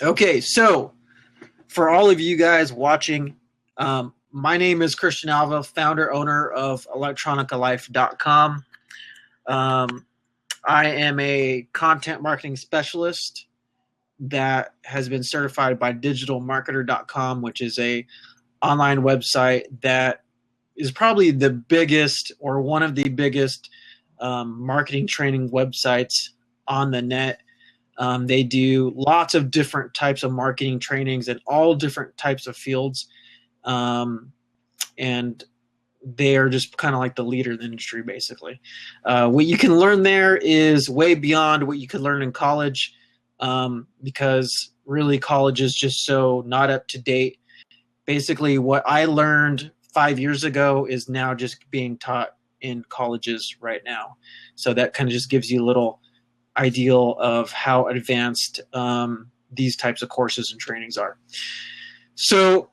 Okay, so for all of you guys watching, my name is Christian Alva, founder, owner of electronicalife.com. I am a content marketing specialist that has been certified by digitalmarketer.com, which is a online website that is probably the biggest or one of the biggest marketing training websites on the net. They do lots of different types of marketing trainings in all different types of fields. And they are just kind of like the leader in the industry, basically. What you can learn there is way beyond what you could learn in college, because really college is just so not up to date. Basically, what I learned 5 years ago is now just being taught in colleges right now. So that kind of just gives you a little ideal of how advanced these types of courses and trainings are. So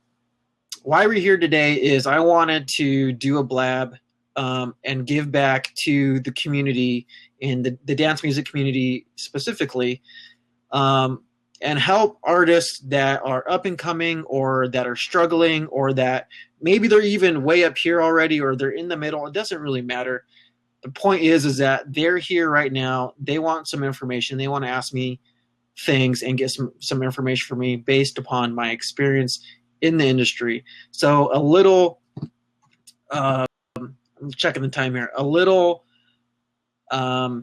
why we're here today is I wanted to do a blab and give back to the community in the dance music community specifically, and help artists that are up and coming or that are struggling or that maybe they're even way up here already or they're in the middle. It doesn't really matter. The point is that they're here right now. They want some information. They want to ask me things and get some information from me based upon my experience in the industry. So a little, I'm checking the time here, a little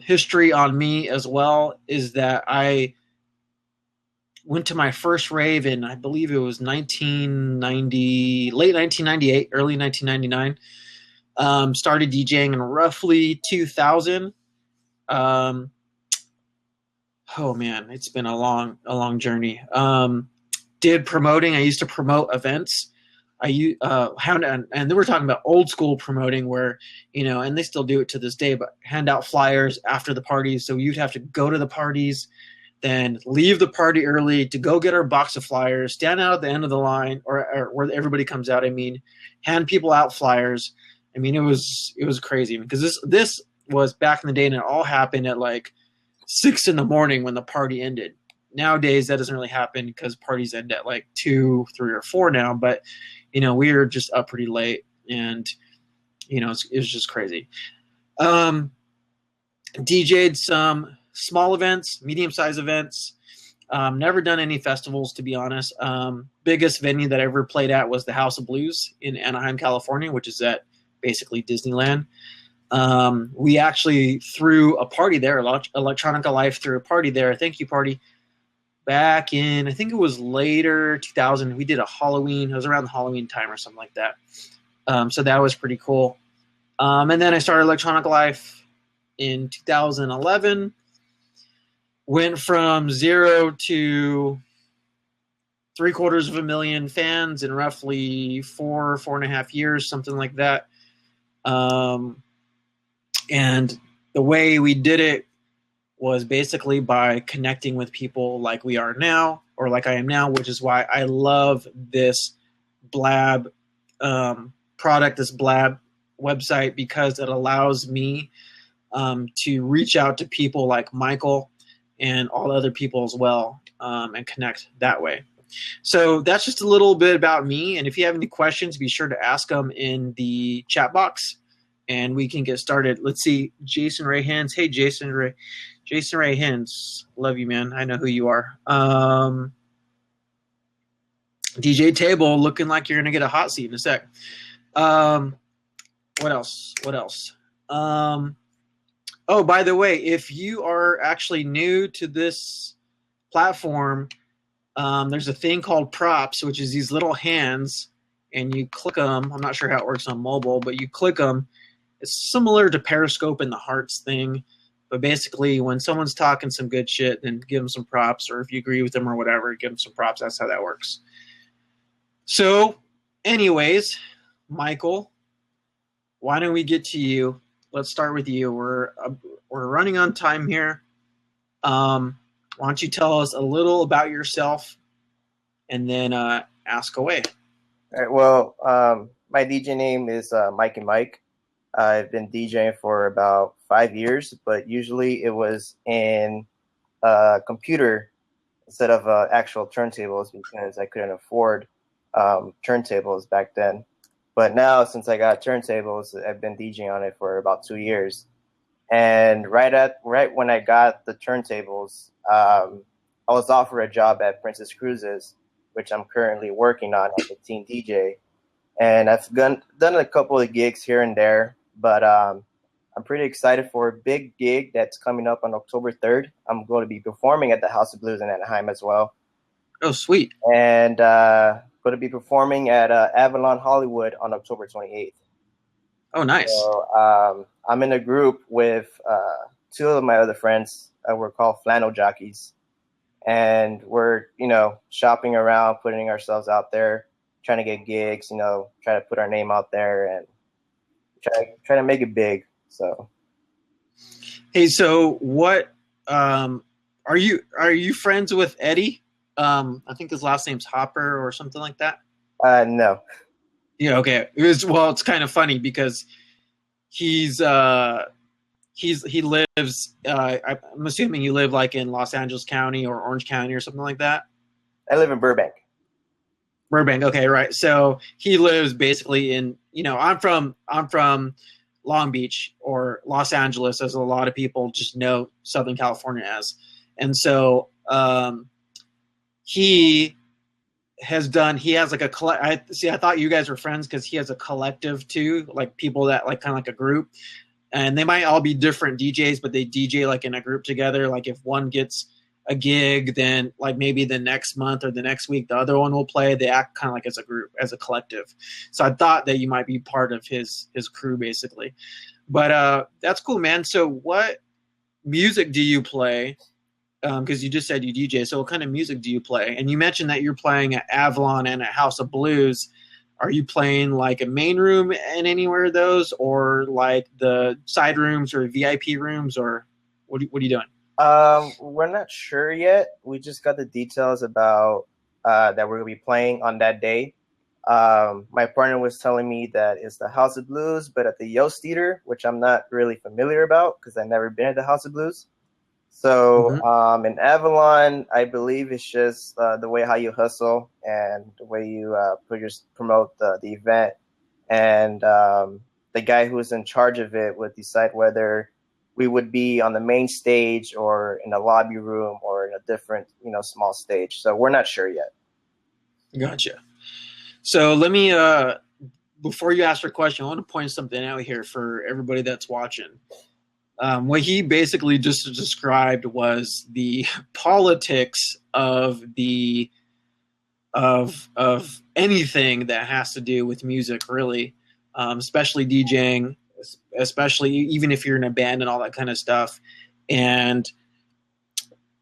history on me as well is that I went to my first rave in, I believe it was 1990, late 1998, early 1999. Started DJing in roughly 2000. Oh man, it's been a long journey. Did promoting. I used to promote events. And they were talking about old school promoting where, and they still do it to this day, but hand out flyers after the parties. So you'd have to go to the parties, then leave the party early to go get our box of flyers, stand out at the end of the line or where everybody comes out. Hand people out flyers. It was crazy because this was back in the day and it all happened at like 6 a.m. when the party ended. Nowadays that doesn't really happen because parties end at like 2, 3, or 4 now. But we were just up pretty late and it was just crazy. DJ'd some small events, medium-sized events. Never done any festivals, to be honest. Biggest venue that I ever played at was the House of Blues in Anaheim, California, which is at basically Disneyland. We actually threw a party there. Electronica Life threw a party there, a thank you party, back in, I think it was later 2000. We did a Halloween. It was around the Halloween time or something like that. So that was pretty cool. And then I started Electronica Life in 2011. Went from 0 to 750,000 fans in roughly 4.5 years, something like that. And the way we did it was basically by connecting with people like we are now, or like I am now, which is why I love this Blab product, this Blab website, because it allows me to reach out to people like Michael and all other people as well, and connect that way. So that's just a little bit about me. And if you have any questions, be sure to ask them in the chat box and we can get started. Let's see. Jason Ray Hens. Hey, Jason Ray Hens. Love you, man. I know who you are. DJ Table, looking like you're going to get a hot seat in a sec. What else? Oh, by the way, if you are actually new to this platform, there's a thing called props, which is these little hands, and you click them. I'm not sure how it works on mobile, but you click them. It's similar to Periscope and the hearts thing, but basically when someone's talking some good shit, then give them some props, or if you agree with them or whatever, give them some props. That's how that works. So, anyways, Michael, why don't we get to you? Let's start with you. We're running on time here. Why don't you tell us a little about yourself and then ask away. All right. Well, my DJ name is Mike and Mike. I've been DJing for about 5 years, but usually it was in computer instead of actual turntables because I couldn't afford turntables back then. But now, since I got turntables, I've been DJing on it for about 2 years. And right when I got the turntables, I was offered a job at Princess Cruises, which I'm currently working on as a teen DJ. And done a couple of gigs here and there, but I'm pretty excited for a big gig that's coming up on October 3rd. I'm going to be performing at the House of Blues in Anaheim as well, Oh, sweet. and going to be performing at Avalon Hollywood on October 28th. Oh, nice. So I'm in a group with two of my other friends. We're called Flannel Jockeys, and we're shopping around, putting ourselves out there, trying to get gigs. Try to put our name out there and try to make it big. So Hey, so what are you friends with Eddie? I think his last name's Hopper or something like that. no. Yeah, okay. It's kind of funny because he's he lives I'm assuming you live like in Los Angeles County or Orange County or something like that. I live in Burbank. Burbank, okay, right. So he lives basically in, I'm from Long Beach or Los Angeles, as a lot of people just know Southern California as. And so he he has like I thought you guys were friends because he has a collective too, like people that like kind of like a group, and they might all be different DJs, but they DJ like in a group together. Like if one gets a gig, then like maybe the next month or the next week the other one will play. They act kind of like as a group, as a collective. So I thought that you might be part of his crew basically. But that's cool, man. So what music do you play? Because you just said you DJ. So what kind of music do you play? And you mentioned that you're playing at Avalon and at House of Blues. Are you playing like a main room in anywhere of those, or like the side rooms or VIP rooms, or what are you doing? We're not sure yet. We just got the details about that we're gonna be playing on that day. My partner was telling me that it's the House of Blues, but at the Yost Theater, which I'm not really familiar about because I've never been at the House of Blues. So Mm-hmm. in Avalon, I believe it's just the way how you hustle and the way you promote the event. And the guy who's in charge of it would decide whether we would be on the main stage or in a lobby room or in a different, small stage. So we're not sure yet. Gotcha. So let me, before you ask your question, I want to point something out here for everybody that's watching. What he basically just described was the politics of of anything that has to do with music, really, especially DJing, especially even if you're in a band and all that kind of stuff. And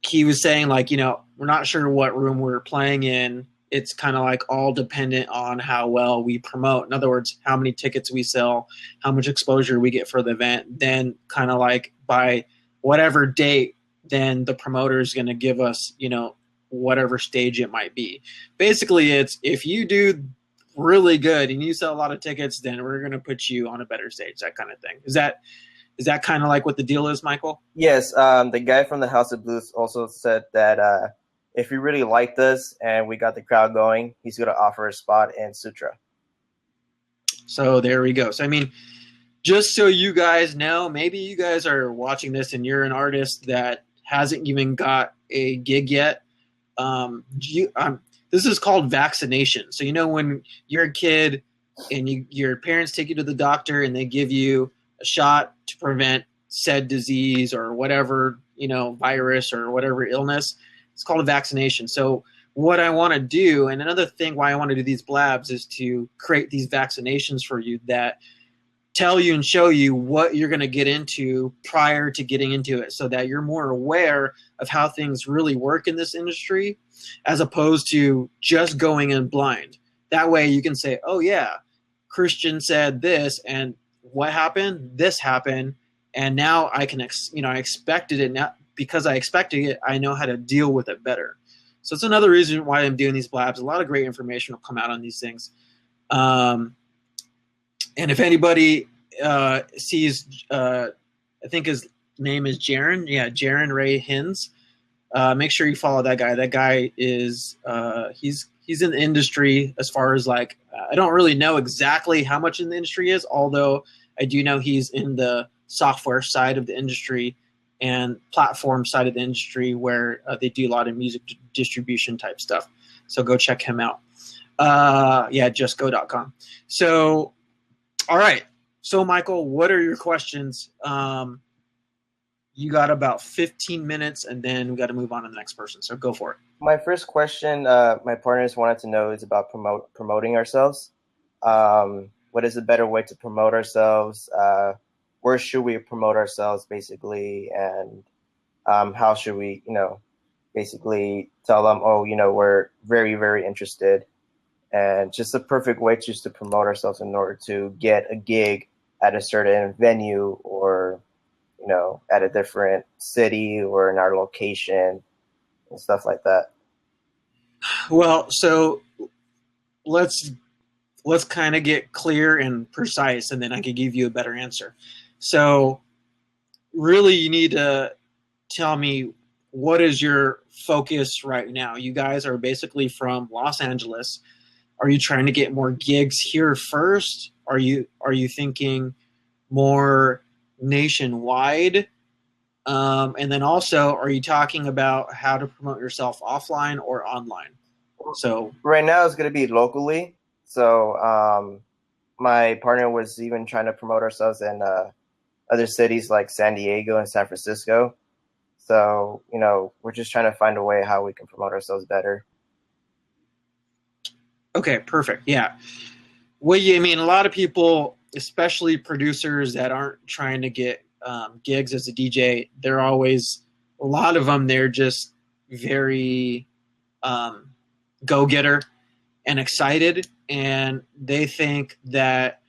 he was saying, like, we're not sure what room we're playing in. It's kind of like all dependent on how well we promote. In other words, how many tickets we sell, how much exposure we get for the event. Then kind of like by whatever date, then the promoter is going to give us, whatever stage it might be. Basically, it's if you do really good and you sell a lot of tickets, then we're going to put you on a better stage, that kind of thing. Is that kind of like what the deal is, Michael? Yes, the guy from the House of Blues also said that if he really liked us and we got the crowd going, he's going to offer a spot in Sutra. So there we go. So, I mean, just so you guys know, maybe you guys are watching this and you're an artist that hasn't even got a gig yet. This is called vaccination. So, when you're a kid and your parents take you to the doctor and they give you a shot to prevent said disease or whatever, virus or whatever illness, it's called a vaccination. So what I want to do, and another thing why I want to do these blabs, is to create these vaccinations for you that tell you and show you what you're going to get into prior to getting into it, so that you're more aware of how things really work in this industry, as opposed to just going in blind. That way you can say, oh yeah, Christian said this, and what happened? This happened, and now I can, I expected it. Now, because I expected it, I know how to deal with it better. So it's another reason why I'm doing these blabs. A lot of great information will come out on these things. And if anybody sees, I think his name is Jaron. Yeah, Jaron Ray Hins. Make sure you follow that guy. That guy is he's in the industry as far as like I don't really know exactly how much in the industry is, although I do know he's in the software side of the industry and platform side of the industry where they do a lot of music distribution type stuff. So go check him out. Yeah, justgo.com. So, all right. So, Michael, what are your questions? You got about 15 minutes, and then we got to move on to the next person. So go for it. My first question, my partners wanted to know is about promoting ourselves. What is a better way to promote ourselves? Where should we promote ourselves, basically, and how should we, basically tell them, oh, we're very, very interested, and just the perfect way just to promote ourselves in order to get a gig at a certain venue or, at a different city or in our location and stuff like that. Well, so let's kind of get clear and precise, and then I can give you a better answer. So, really, you need to tell me what is your focus right now. You guys are basically from Los Angeles. Are you trying to get more gigs here first? Are you thinking more nationwide? And then also, are you talking about how to promote yourself offline or online? So right now it's going to be locally. So my partner was even trying to promote ourselves in other cities like San Diego and San Francisco. So, we're just trying to find a way how we can promote ourselves better. Okay, perfect. Yeah. Well, I mean, a lot of people, especially producers that aren't trying to get gigs as a DJ, they're always, a lot of them, they're just very go-getter and excited. And they think that,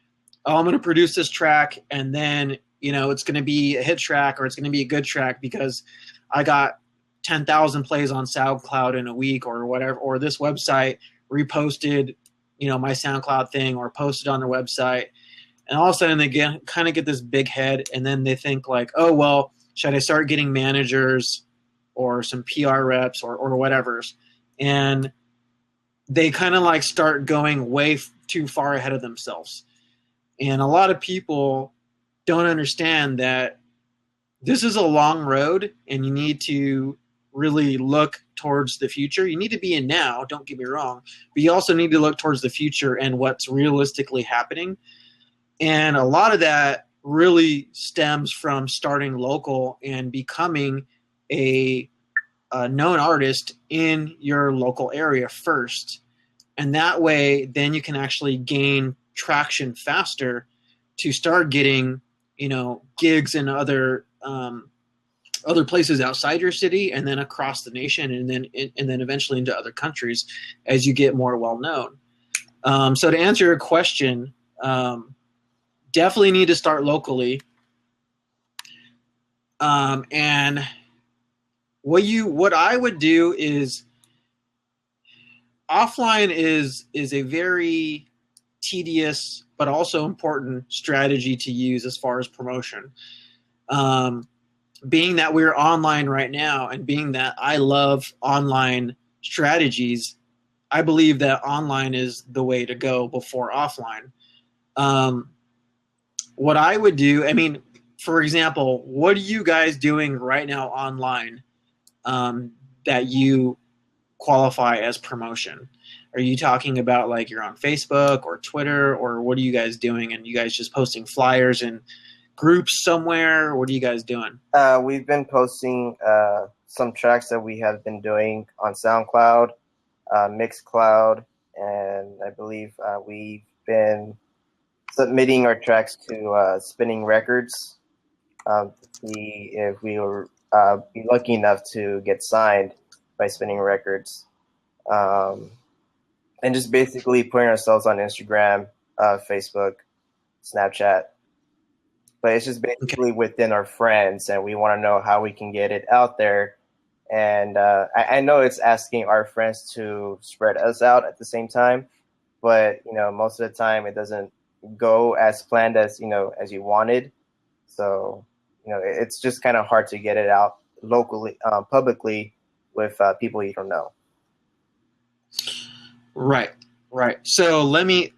oh, I'm going to produce this track and then, it's going to be a hit track or it's going to be a good track because I got 10,000 plays on SoundCloud in a week or whatever, or this website reposted, my SoundCloud thing or posted on their website. And all of a sudden they kind of get this big head and then they think like, oh, well, should I start getting managers or some PR reps or whatever's? And they kind of like start going way too far ahead of themselves. And a lot of people don't understand that this is a long road and you need to really look towards the future. You need to be in now, don't get me wrong, but you also need to look towards the future and what's realistically happening. And a lot of that really stems from starting local and becoming a known artist in your local area first. And that way, then you can actually gain traction faster to start getting, gigs in other places outside your city, and then across the nation, and then eventually into other countries as you get more well known. So to answer your question, definitely need to start locally. And what I would do is offline is a very tedious but also important strategy to use as far as promotion. Being that we're online right now and being that I love online strategies, I believe that online is the way to go before offline. What I would do, I mean, for example, what are you guys doing right now online that you qualify as promotion? Are you talking about like you're on Facebook or Twitter, or what are you guys doing? And you guys just posting flyers in groups somewhere? What are you guys doing? We've been posting some tracks that we have been doing on SoundCloud, Mixcloud, and I believe we've been submitting our tracks to Spinning Records to see if we will be lucky enough to get signed by Spinning Records. And just basically putting ourselves on Instagram, Facebook, Snapchat. But it's just basically within our friends, and we want to know how we can get it out there. And I know it's asking our friends to spread us out at the same time, but most of the time it doesn't go as planned as as you wanted. So it's just kind of hard to get it out locally, publicly, with people you don't know. Right, right. So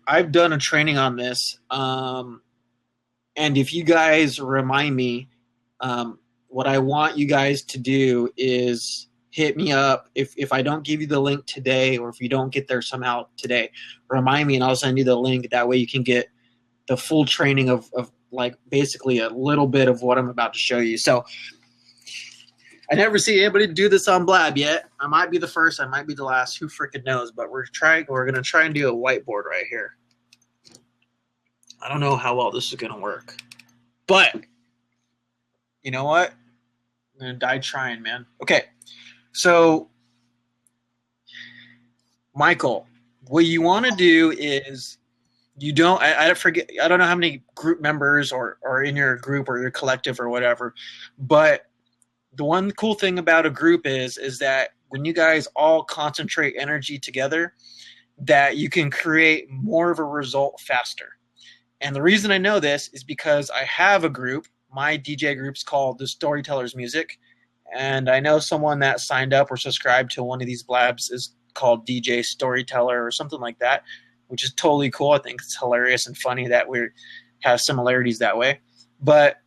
I've done a training on this. And if you guys remind me, what I want you guys to do is hit me up. If I don't give you the link today, or if you don't get there somehow today, remind me and I'll send you the link. That way you can get the full training of like basically a little bit of what I'm about to show you. So I never see anybody do this on Blab yet. I might be the first, I might be the last, who freaking knows, but we're gonna try and do a whiteboard right here. I don't know how well this is gonna work. But you know what? I'm gonna die trying, man. Okay. So Michael, what you want to do is you don't I forget, I don't know how many group members are in your group or your collective or whatever, but the one cool thing about a group is that when you guys all concentrate energy together, that you can create more of a result faster. And the reason I know this is because I have a group. My DJ group's called the Storytellers Music, and I know someone that signed up or subscribed to one of these blabs is called DJ Storyteller or something like that, which is totally cool. I think it's hilarious and funny that we have similarities that way. But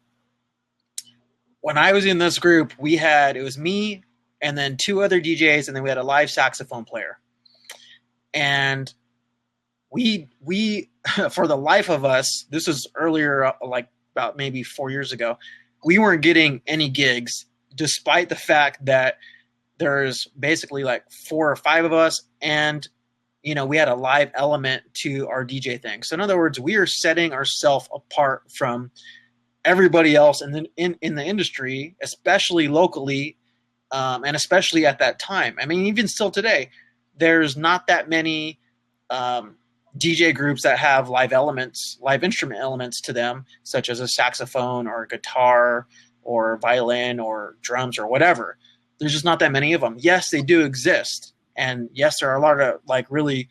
when I was in this group, it was me and then 2 other DJs, and then we had a live saxophone player. And we for the life of us, this was earlier, like about maybe 4 years ago, we weren't getting any gigs, despite the fact that there's basically like 4 or 5 of us, and we had a live element to our DJ thing. So in other words, we are setting ourselves apart from everybody else in the industry, especially locally, and especially at that time. I mean, even still today, there's not that many DJ groups that have live instrument elements to them, such as a saxophone or a guitar or violin or drums or whatever. There's just not that many of them. Yes, they do exist. And yes, there are a lot of like really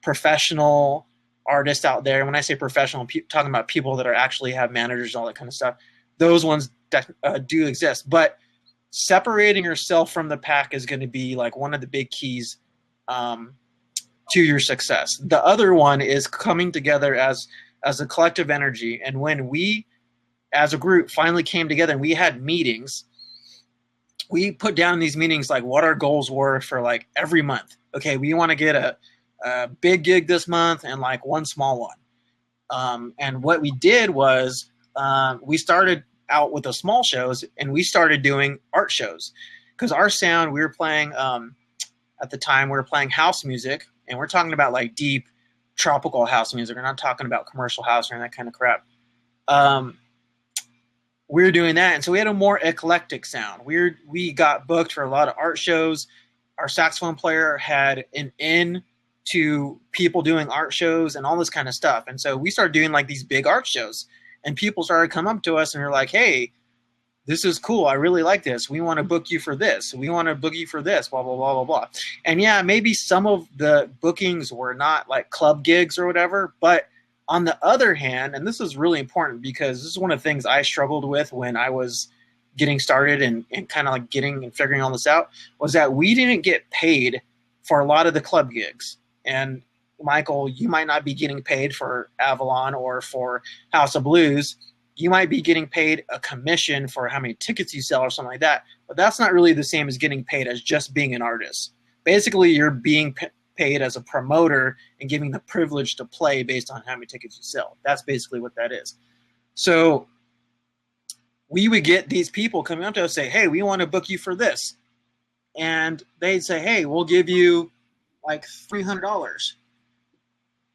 professional artists out there. When I say professional, I'm talking about people that actually have managers and all that kind of stuff. Those ones do exist. But separating yourself from the pack is going to be like one of the big keys to your success. The other one is coming together as a collective energy. And when we, as a group, finally came together and we had meetings, we put down in these meetings like what our goals were for like every month. Okay, we want to get a big gig this month and like one small one. And what we did was we started out with the small shows, and we started doing art shows, because our sound, we were playing at the time, we were playing house music, and we're talking about like deep tropical house music. We're not talking about commercial house or that kind of crap. We were doing that, and so we had a more eclectic sound. We got booked for a lot of art shows. Our saxophone player had an in to people doing art shows and all this kind of stuff. And so we started doing like these big art shows, and people started coming up to us and they're like, hey, this is cool. I really like this. We want to book you for this. We want to book you for this, blah, blah, blah, blah, blah. And yeah, maybe some of the bookings were not like club gigs or whatever, but on the other hand, and this is really important because this is one of the things I struggled with when I was getting started and kind of like getting and figuring all this out, was that we didn't get paid for a lot of the club gigs. And Michael, you might not be getting paid for Avalon or for House of Blues. You might be getting paid a commission for how many tickets you sell or something like that. But that's not really the same as getting paid as just being an artist. Basically, you're being paid as a promoter and giving the privilege to play based on how many tickets you sell. That's basically what that is. So we would get these people coming up to us and say, hey, we want to book you for this. And they'd say, hey, we'll give you like $300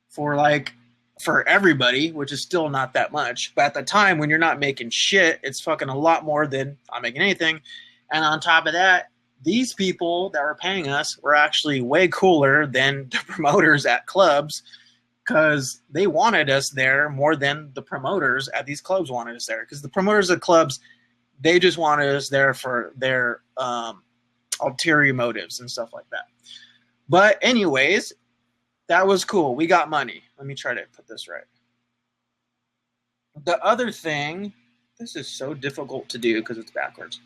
for everybody, which is still not that much. But at the time, when you're not making shit, it's fucking a lot more than not making anything. And on top of that, these people that were paying us were actually way cooler than the promoters at clubs, because they wanted us there more than the promoters at these clubs wanted us there. Because the promoters at clubs, they just wanted us there for their ulterior motives and stuff like that. But anyways, that was cool. We got money. Let me try to put this right. The other thing, this is so difficult to do because it's backwards.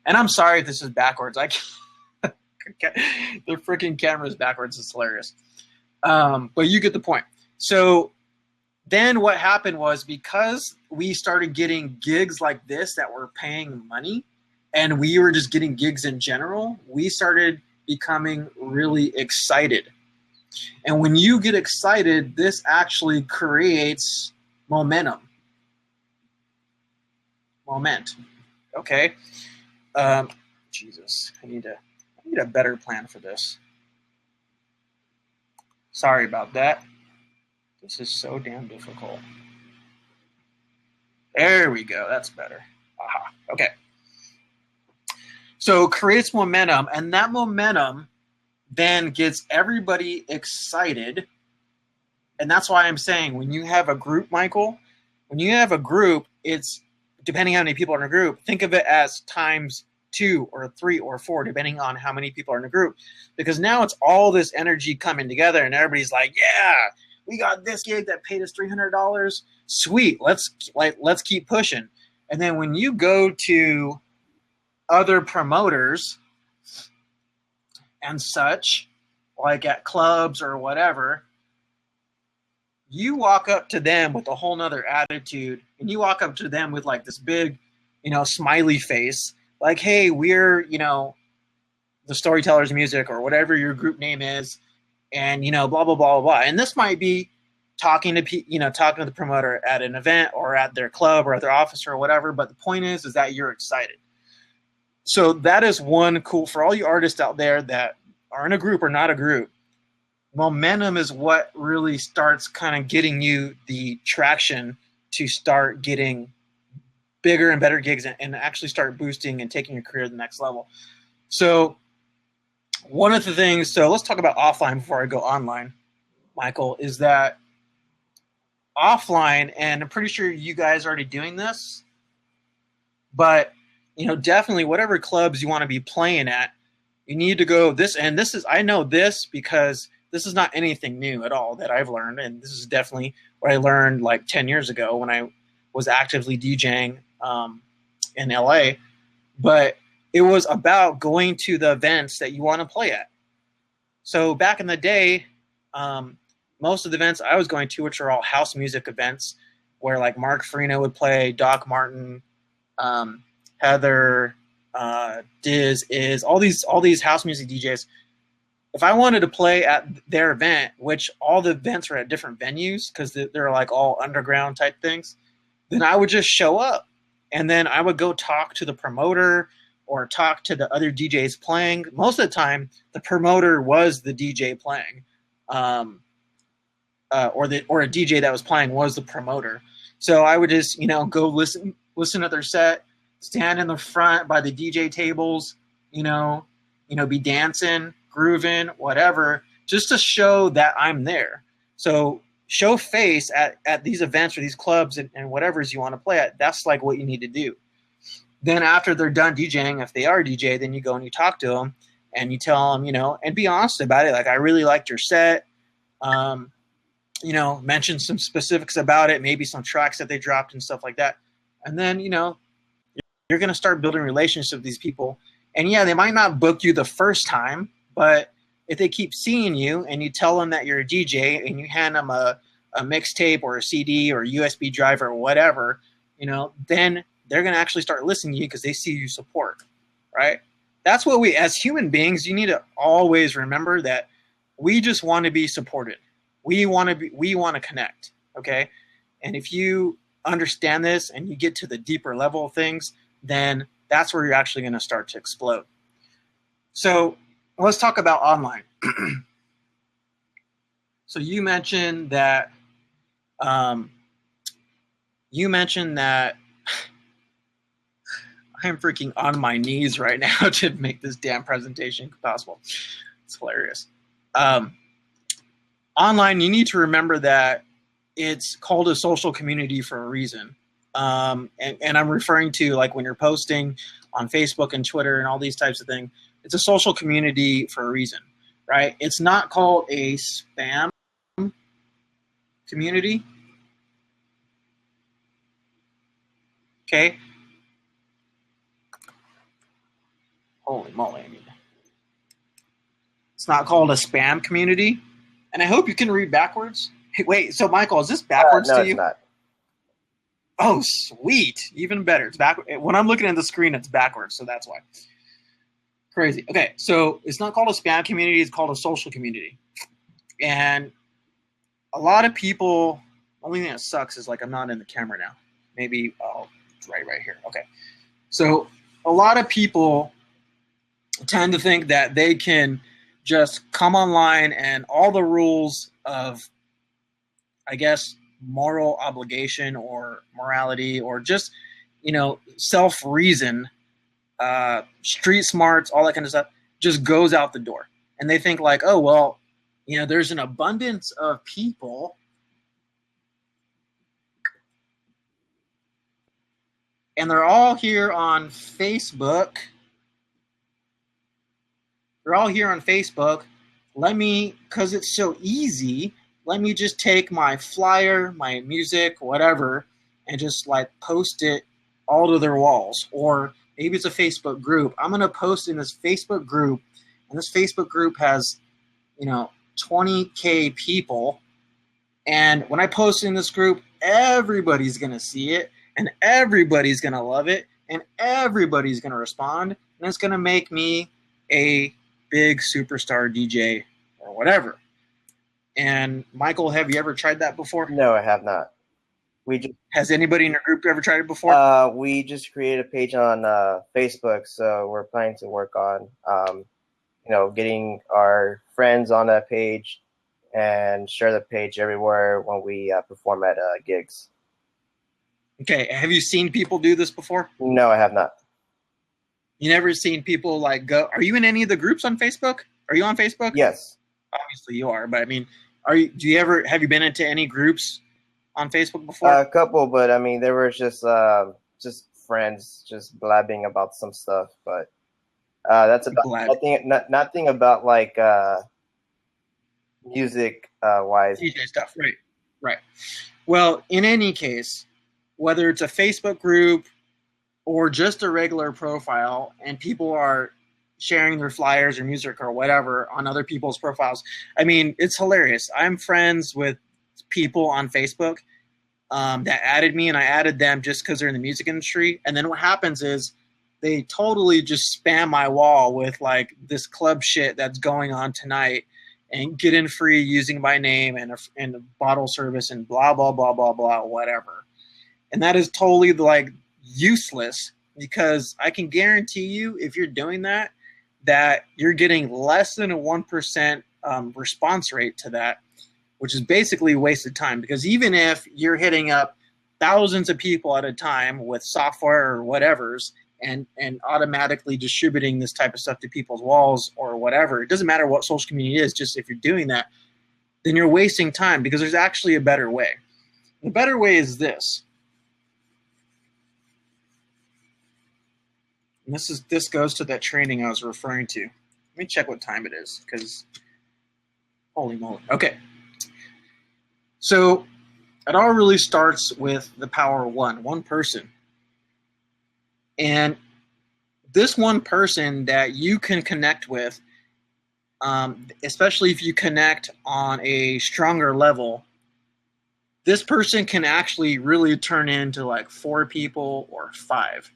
And I'm sorry if this is backwards. I can't, the freaking camera is backwards. It's hilarious. But you get the point. So then what happened was, because we started getting gigs like this that were paying money, and we were just getting gigs in general, we started becoming really excited. And when you get excited, this actually creates momentum. Okay. Jesus, I need a better plan for this. Sorry about that. This is so damn difficult. There we go. That's better. Aha. Okay. So it creates momentum, and that momentum then gets everybody excited. And that's why I'm saying, when you have a group, Michael, when you have a group, it's, depending on how many people are in a group, think of it as times 2 or 3 or 4, depending on how many people are in a group. Because now it's all this energy coming together, and everybody's like, yeah, we got this gig that paid us $300. Sweet, let's keep pushing. And then when you go to other promoters and such, like at clubs or whatever, you walk up to them with a whole nother attitude, and you walk up to them with like this big, smiley face, like, hey, we're, the Storytellers Music or whatever your group name is, and, blah, blah, blah, blah, blah. And this might be talking to the promoter at an event or at their club or at their office or whatever. But the point is that you're excited. So that is one cool, for all you artists out there that are in a group or not a group, momentum is what really starts kind of getting you the traction to start getting bigger and better gigs and actually start boosting and taking your career to the next level. So one of the things, so let's talk about offline before I go online, Michael, is that offline, and I'm pretty sure you guys are already doing this, but definitely whatever clubs you want to be playing at, you need to go this, and this is, I know this because this is not anything new at all that I've learned, and this is definitely what I learned like 10 years ago when I was actively DJing in LA. But it was about going to the events that you want to play at. So back in the day, most of the events I was going to, which are all house music events, where like Mark Farina would play, Doc Martin, Heather, Diz, is all these house music DJs. If I wanted to play at their event, which all the events are at different venues because they're like all underground type things, then I would just show up, and then I would go talk to the promoter or talk to the other DJs playing. Most of the time, the promoter was the DJ playing, or a DJ that was playing was the promoter. So I would just go listen to their set, stand in the front by the DJ tables, be dancing, grooving, whatever, just to show that I'm there. So show face at these events or these clubs and whatever's you want to play at. That's like what you need to do. Then after they're done DJing, if they are DJ, then you go and you talk to them and you tell them, and be honest about it. Like, I really liked your set. Mention some specifics about it, maybe some tracks that they dropped and stuff like that. And then, you're going to start building relationships with these people. And yeah, they might not book you the first time, but if they keep seeing you and you tell them that you're a DJ and you hand them a mixtape or a CD or a USB drive or whatever, then they're going to actually start listening to you because they see you support, right? That's what we, as human beings, you need to always remember that we just want to be supported. We want to connect, okay? And if you understand this and you get to the deeper level of things, then that's where you're actually going to start to explode. So let's talk about online. So you mentioned that I'm freaking on my knees right now to make this damn presentation possible. It's hilarious. Online, you need to remember that it's called a social community for a reason. And I'm referring to like when you're posting on Facebook and Twitter and all these types of things, it's a social community for a reason, right? It's not called a spam community. Okay. Holy moly! I mean, it's not called a spam community, and I hope you can read backwards. Hey, wait, so Michael, is this backwards No, to it's you? not. Oh, sweet! Even better. It's back when I'm looking at the screen. It's backwards, so that's why. Crazy. Okay, so it's not called a spam community. It's called a social community, and a lot of people. Only thing that sucks is like I'm not in the camera now. Maybe it's right here. Okay, so a lot of people tend to think that they can just come online and all the rules of, I guess, moral obligation or morality or just, self reason, street smarts, all that kind of stuff, just goes out the door. And they think like, oh, well, there's an abundance of people and they're all here on Facebook. They're all here on Facebook. Because it's so easy, let me just take my flyer, my music, whatever, and just like post it all to their walls. Or maybe it's a Facebook group. I'm going to post in this Facebook group, and this Facebook group has, 20K people. And when I post in this group, everybody's going to see it, and everybody's going to love it, and everybody's going to respond, and it's going to make me a big superstar DJ or whatever. And Michael, have you ever tried that before? No, I have not. Has anybody in your group ever tried it before? We just created a page on Facebook, so we're planning to work on, getting our friends on that page and share the page everywhere when we perform at gigs. Okay, have you seen people do this before? No, I have not. You never seen people like go? Are you in any of the groups on Facebook? Are you on Facebook? Yes. Obviously you are, but I mean, have you been into any groups on Facebook before? A couple, but I mean, they were just friends, just blabbing about some stuff. But that's about nothing about like music wise. DJ stuff, right. Well, in any case, whether it's a Facebook group or just a regular profile, and people are sharing their flyers or music or whatever on other people's profiles. I mean, it's hilarious. I'm friends with people on Facebook that added me, and I added them just because they're in the music industry. And then what happens is they totally just spam my wall with like this club shit that's going on tonight and get in free using my name and a bottle service and blah, blah, blah, blah, blah, whatever. And that is totally like useless, because I can guarantee you if you're doing that you're getting less than a 1% response rate to that, which is basically wasted time. Because even if you're hitting up thousands of people at a time with software or whatever's and automatically distributing this type of stuff to people's walls or whatever, it doesn't matter what social community is, just if you're doing that, then you're wasting time, because there's actually a better way. The better way is this. And this goes to that training I was referring to. Let me check what time it is, because holy moly. Okay. So it all really starts with the power of one person. And this one person that you can connect with, especially if you connect on a stronger level, this person can actually really turn into like 4 people or 5.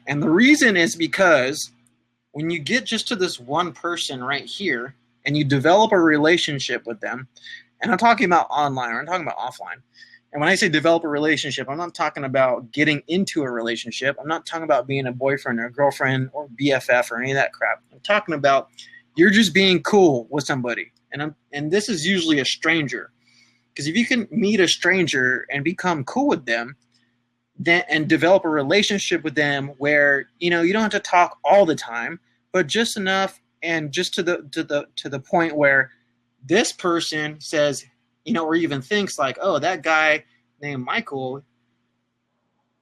And the reason is because when you get just to this one person right here and you develop a relationship with them, and I'm talking about online, or I'm talking about offline. And when I say develop a relationship, I'm not talking about getting into a relationship. I'm not talking about being a boyfriend or a girlfriend or BFF or any of that crap. I'm talking about you're just being cool with somebody. And this is usually a stranger. Because if you can meet a stranger and become cool with them, and develop a relationship with them where you don't have to talk all the time, but just enough, and just to the point where this person says, or even thinks like, oh, that guy named Michael,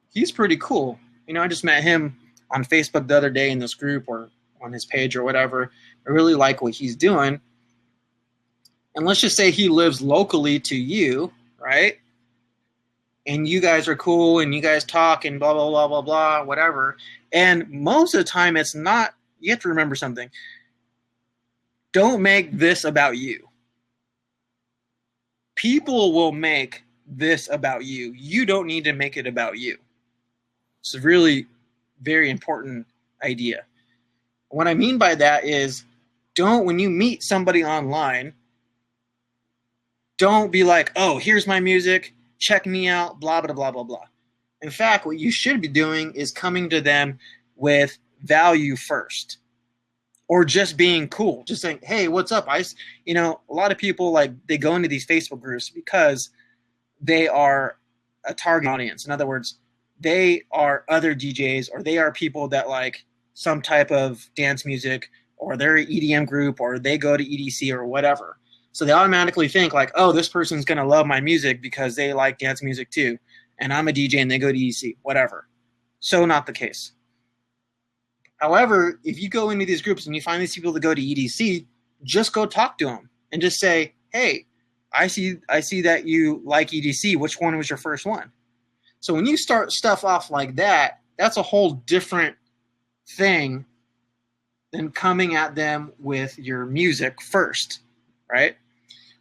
he's pretty cool. I just met him on Facebook the other day in this group or on his page or whatever. I really like what he's doing. And let's just say he lives locally to you, right? and you guys are cool and you guys talk and blah, blah, blah, blah, blah, whatever. And most of the time, it's not, you have to remember something. Don't make this about you. People will make this about you. You don't need to make it about you. It's a really very important idea. What I mean by that is, when you meet somebody online, don't be like, oh, here's my music, check me out, blah, blah, blah, blah, blah. In fact, what you should be doing is coming to them with value first, or just being cool, just saying, hey, what's up? A lot of people, like, they go into these Facebook groups because they are a target audience. In other words, they are other DJs, or they are people that like some type of dance music, or they're an EDM group, or they go to EDC or whatever. So they automatically think like, oh, this person's going to love my music because they like dance music too. And I'm a DJ and they go to EDC, whatever. So not the case. However, if you go into these groups and you find these people that go to EDC, just go talk to them and just say, hey, I see that you like EDC. Which one was your first one? So when you start stuff off like that, that's a whole different thing than coming at them with your music first, right?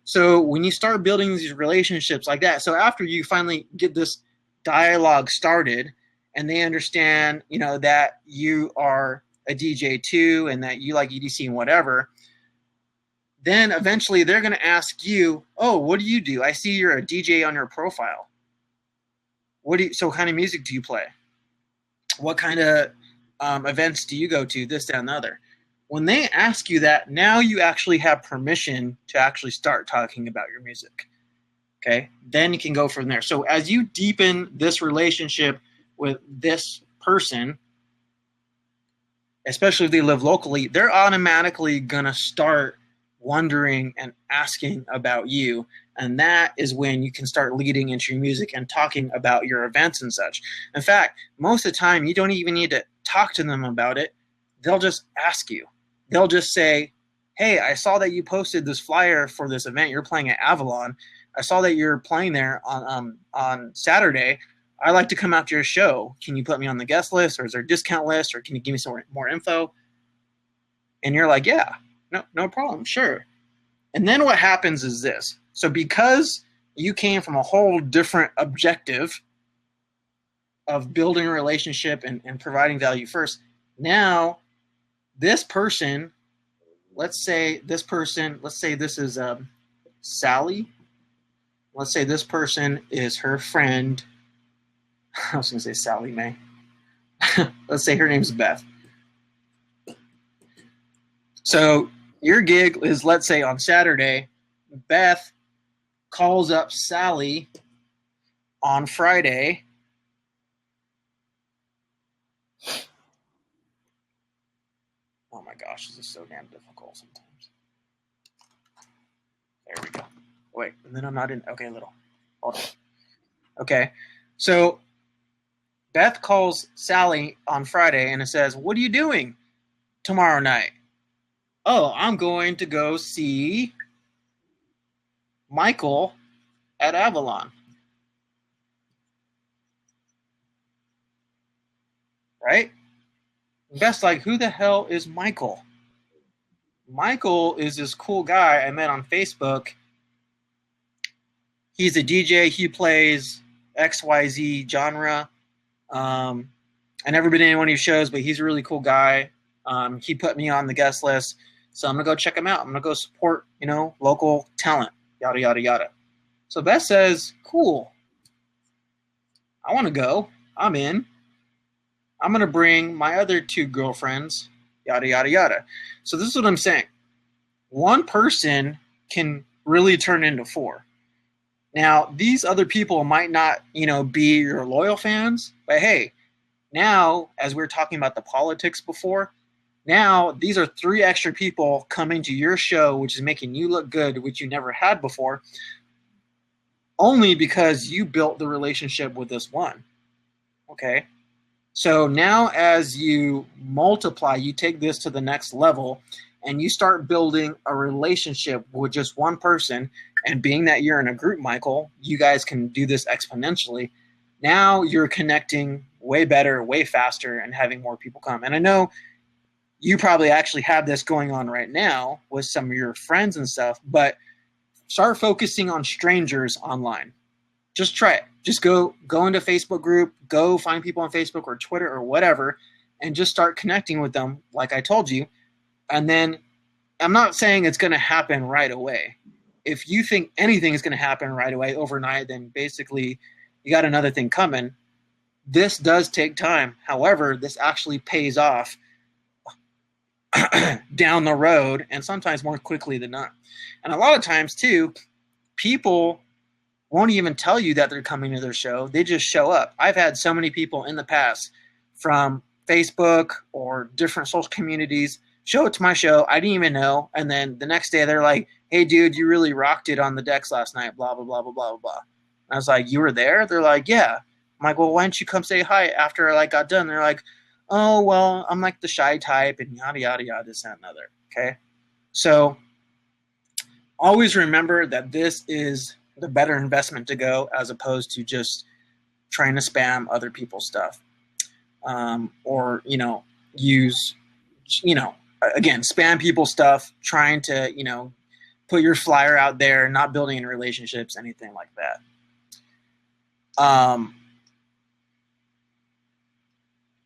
So when you start building these relationships like that, so after you finally get this dialogue started and they understand, that you are a DJ too and that you like EDC and whatever, then eventually they're going to ask you, oh, what do you do? I see you're a DJ on your profile. So what kind of music do you play? What kind of events do you go to? This, that, and the other. When they ask you that, now you actually have permission to actually start talking about your music. Okay? Then you can go from there. So as you deepen this relationship with this person, especially if they live locally, they're automatically going to start wondering and asking about you. And that is when you can start leading into your music and talking about your events and such. In fact, most of the time, you don't even need to talk to them about it. They'll just ask you. They'll just say, hey, I saw that you posted this flyer for this event. You're playing at Avalon. I saw that you're playing there on Saturday. I'd like to come out to your show. Can you put me on the guest list, or is there a discount list, or can you give me some more info? And you're like, yeah, no problem, sure. And then what happens is this. So because you came from a whole different objective of building a relationship and providing value first, now this person, let's say this is Sally. Let's say this person is her friend. I was going to say Sally Mae. Let's say her name's Beth. So your gig is, let's say, on Saturday. Beth calls up Sally on Friday. Oh my gosh, this is so damn difficult sometimes. There we go. Wait, and then I'm not in. Okay, little. Hold on. Okay, so Beth calls Sally on Friday and it says, what are you doing tomorrow night? Oh, I'm going to go see Michael at Avalon. Right? Beth's like, who the hell is Michael? Michael is this cool guy I met on Facebook. He's a DJ. He plays XYZ genre. I never been to any one of his shows, but he's a really cool guy. He put me on the guest list. So I'm going to go check him out. I'm going to go support, local talent, yada, yada, yada. So Beth says, cool. I want to go. I'm in. I'm going to bring my other 2 girlfriends, yada, yada, yada. So this is what I'm saying. One person can really turn into 4. Now, these other people might not, be your loyal fans, but hey, now, as we were talking about the politics before, now these are 3 extra people coming to your show, which is making you look good, which you never had before, only because you built the relationship with this one. Okay? So now as you multiply, you take this to the next level, and you start building a relationship with just one person, and being that you're in a group, Michael, you guys can do this exponentially. Now you're connecting way better, way faster, and having more people come. And I know you probably actually have this going on right now with some of your friends and stuff, but start focusing on strangers online. Just try it. Just go into Facebook group, go find people on Facebook or Twitter or whatever, and just start connecting with them like I told you. And then I'm not saying it's going to happen right away. If you think anything is going to happen right away overnight, then basically you got another thing coming. This does take time. However, this actually pays off down the road, and sometimes more quickly than not. And a lot of times too, people won't even tell you that they're coming to their show. They just show up. I've had so many people in the past from Facebook or different social communities show up to my show. I didn't even know. And then the next day they're like, hey dude, you really rocked it on the decks last night, blah, blah, blah, blah, blah, blah. And I was like, you were there? They're like, yeah. I'm like, well, why don't you come say hi after I got done? They're like, oh, well, I'm like the shy type and yada, yada, yada, this, that, and other. Okay. So always remember that this is the better investment to go, as opposed to just trying to spam other people's stuff. Or, use, again, spam people's stuff, trying to, put your flyer out there, not building any relationships, anything like that.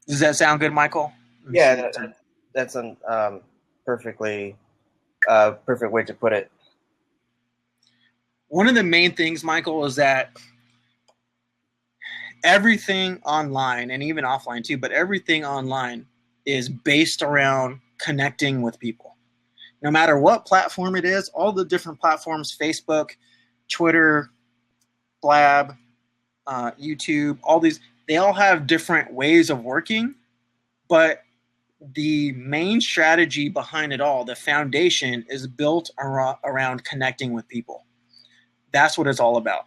Does that sound good, Michael? Yeah, that's a perfect way to put it. One of the main things, Michael, is that everything online, and even offline too, but everything online is based around connecting with people. No matter what platform it is, all the different platforms, Facebook, Twitter, Blab, YouTube, all these, they all have different ways of working, but the main strategy behind it all, the foundation, is built around connecting with people. That's what it's all about.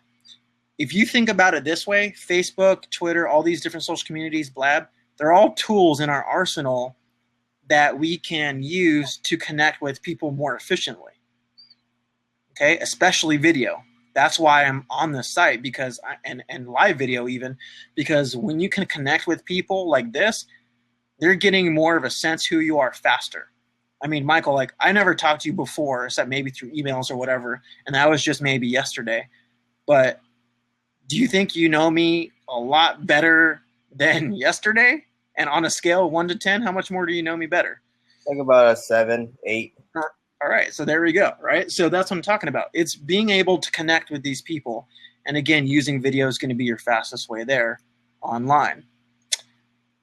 If you think about it this way, Facebook, Twitter, all these different social communities, Blab, they're all tools in our arsenal that we can use to connect with people more efficiently. Okay, especially video. That's why I'm on this site, because and live video even, because when you can connect with people like this, they're getting more of a sense who you are faster. I mean, Michael, like, I never talked to you before, except maybe through emails or whatever, and that was just maybe yesterday. But do you think you know me a lot better than yesterday? And on a scale of 1 to 10, how much more do you know me better? Like about a 7, 8. All right, so there we go, right? So that's what I'm talking about. It's being able to connect with these people. And again, using video is going to be your fastest way there online.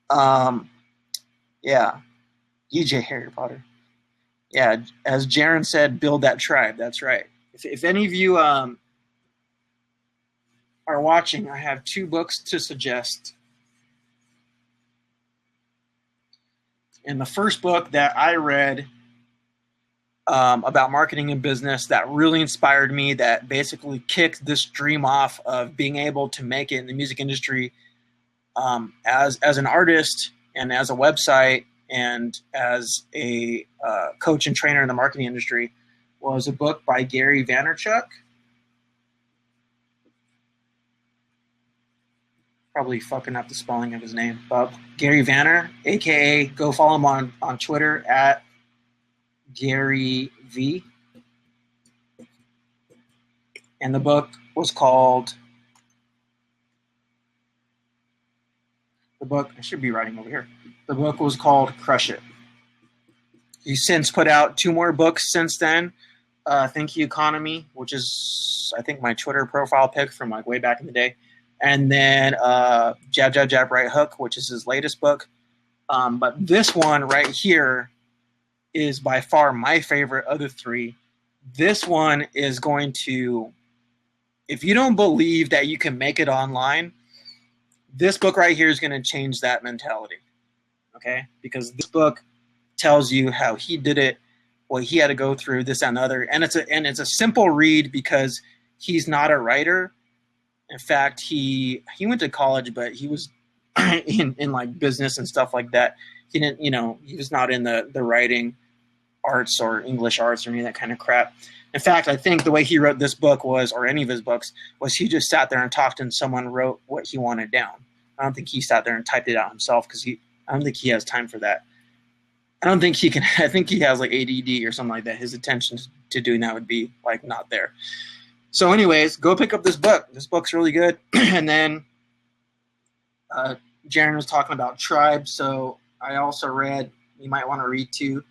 Yeah, DJ Harry Potter. Yeah, as Jaron said, build that tribe. That's right. If any of you are watching, I have 2 books to suggest. And the first book that I read about marketing and business that really inspired me, that basically kicked this dream off of being able to make it in the music industry as an artist and as a website and as a coach and trainer in the marketing industry, was a book by Gary Vaynerchuk. Probably fucking up the spelling of his name, but Gary Vanner, aka go follow him on Twitter at Gary V. And the book was called, I should be writing over here. The book was called Crush It. He's since put out 2 more books since then. Think Economy, which is, I think, my Twitter profile pic from like way back in the day. And then Jab, Jab, Jab, Right Hook, which is his latest book. But this one right here is by far my favorite of the 3. This one is going to, if you don't believe that you can make it online, this book right here is going to change that mentality. Okay? Because this book tells you how he did it, what he had to go through, this and other. And it's a simple read because he's not a writer. In fact, he went to college, but he was in like business and stuff like that. He didn't, he was not in the writing arts or English arts or any of that kind of crap. In fact, I think the way he wrote this book was, or any of his books, was he just sat there and talked and someone wrote what he wanted down. I don't think he sat there and typed it out himself because I don't think he has time for that. I don't think he can. I think he has like ADD or something like that. His attention to doing that would be like not there. So, anyways, go pick up this book. This book's really good. And then Jaron was talking about tribes, so I also read. You might want to read too.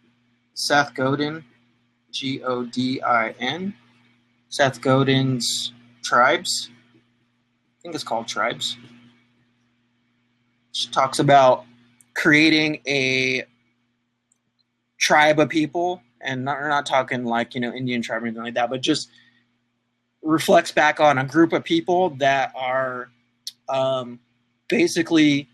Seth Godin, Godin. Seth Godin's Tribes. I think it's called Tribes. Which talks about creating a tribe of people, and we're not talking like, Indian tribe or anything like that, but just reflects back on a group of people that are basically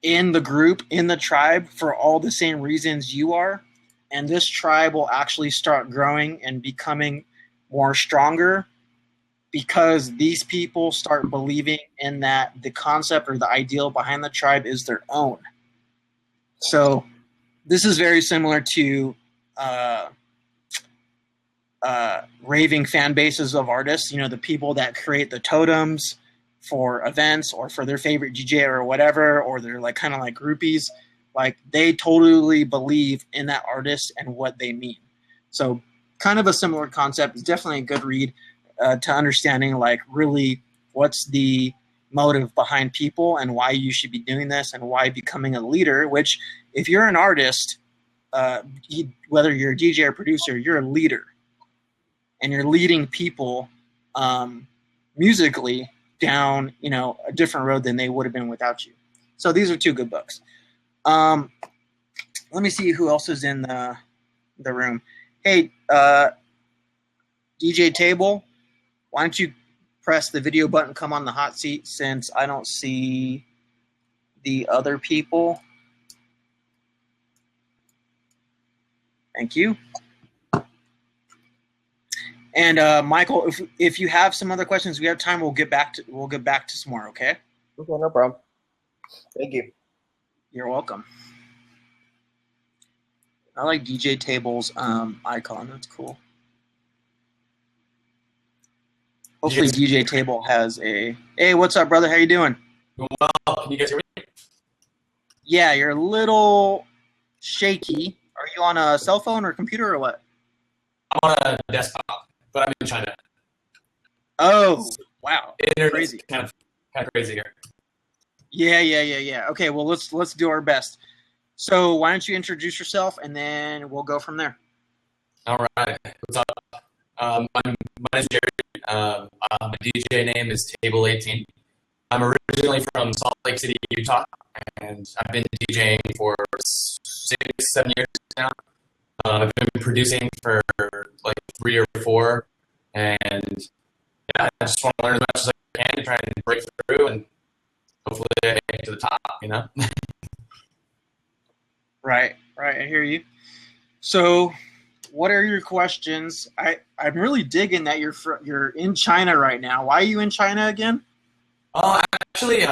in the group, in the tribe, for all the same reasons you are. And this tribe will actually start growing and becoming more stronger because these people start believing in that the concept or the ideal behind the tribe is their own. So this is very similar to raving fan bases of artists, the people that create the totems for events or for their favorite DJ or whatever, or they're like kind of like groupies. Like they totally believe in that artist and what they mean. So kind of a similar concept. It's definitely a good read to understanding like really what's the motive behind people and why you should be doing this and why becoming a leader, which if you're an artist, whether you're a DJ or producer, you're a leader and you're leading people musically down, a different road than they would have been without you. So these are two good books. Let me see who else is in the room. Hey, DJ Table, why don't you press the video button, come on the hot seat, since I don't see the other people. Thank you. And Michael, if you have some other questions, we have time. We'll get back to some more. Okay. Okay, no problem. Thank you. You're welcome. I like DJ Table's icon. That's cool. Hopefully DJ Table has a... Hey, what's up, brother? How you doing? Doing well. Can you guys hear me? Yeah, you're a little shaky. Are you on a cell phone or computer or what? I'm on a desktop, but I'm in China. Oh, wow. Internet's Crazy. Kind of crazy here. Yeah. Okay, well, let's do our best. So why don't you introduce yourself, and then we'll go from there. All right. What's up? My name is Jerry. My DJ name is Table 18. I'm originally from Salt Lake City, Utah, and I've been DJing for 6-7 years now. I've been producing for like 3 or 4, and yeah, I just want to learn as much as I can to try and break through, and hopefully I get to the top, Right. I hear you. So, what are your questions? I'm really digging that you're in China right now. Why are you in China again? Actually,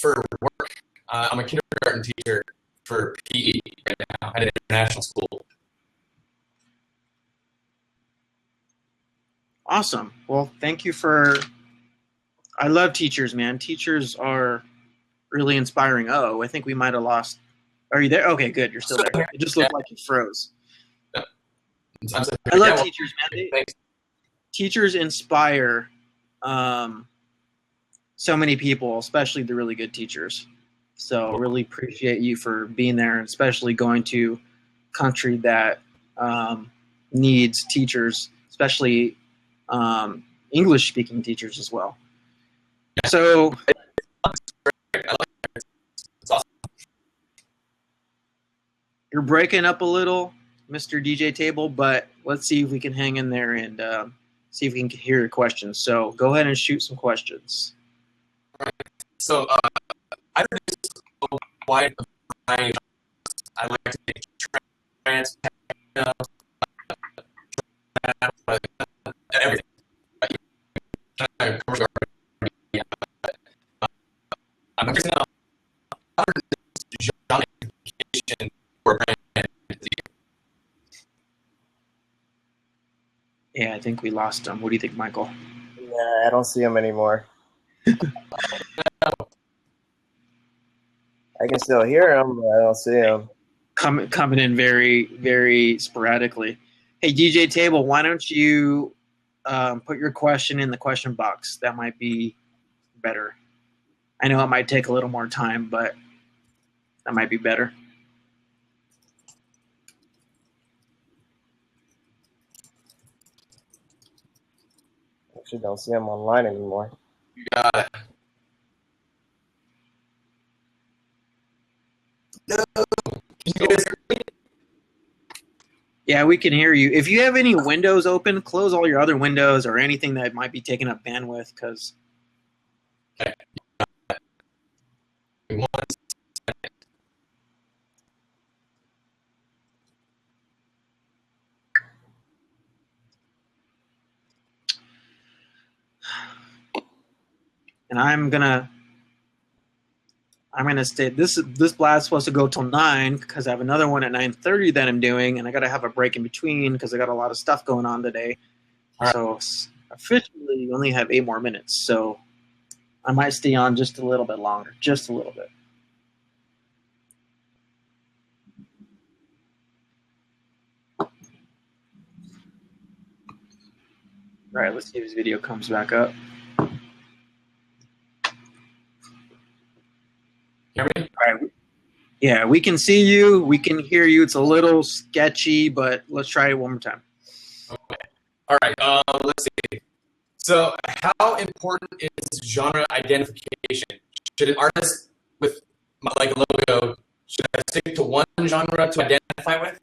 for work. I'm a kindergarten teacher for PE right now at an international school. Awesome. Well, thank you I love teachers, man. Teachers are really inspiring. Oh, I think we might have lost. Are you there? Okay, good. You're still there. It just looked like you froze. Yeah. I love teachers, man. Thanks. Teachers inspire so many people, especially the really good teachers. So really appreciate you for being there, and especially going to a country that needs teachers, especially English-speaking teachers as well. So you're breaking up a little, Mr. DJ Table, but let's see if we can hang in there and see if we can hear your questions. So go ahead and shoot some questions. So I don't why I like to take trans everything. I'm just now for brand. Yeah, I think we lost him. What do you think, Michael? Yeah, I don't see him anymore. I can still hear him, but I don't see him. Coming in very, very sporadically. Hey, DJ Table, why don't you put your question in the question box? That might be better. I know it might take a little more time, but that might be better. Actually, don't see him online anymore. You got it. No. Can you guys hear me? Yeah, we can hear you. If you have any windows open, close all your other windows or anything that might be taking up bandwidth, because. Okay. One second. And I'm gonna stay. This blad's supposed to go till 9 because I have another one at 9:30 that I'm doing, and I got to have a break in between because I got a lot of stuff going on today. All right. So officially, you only have 8 more minutes. So I might stay on just a little bit longer, just a little bit. All right, let's see if this video comes back up. Hear me? All right. Yeah, we can see you. We can hear you. It's a little sketchy, but let's try it one more time. Okay. All right. Let's see. So, how important is genre identification? Should an artist with like a logo should I stick to one genre to identify with?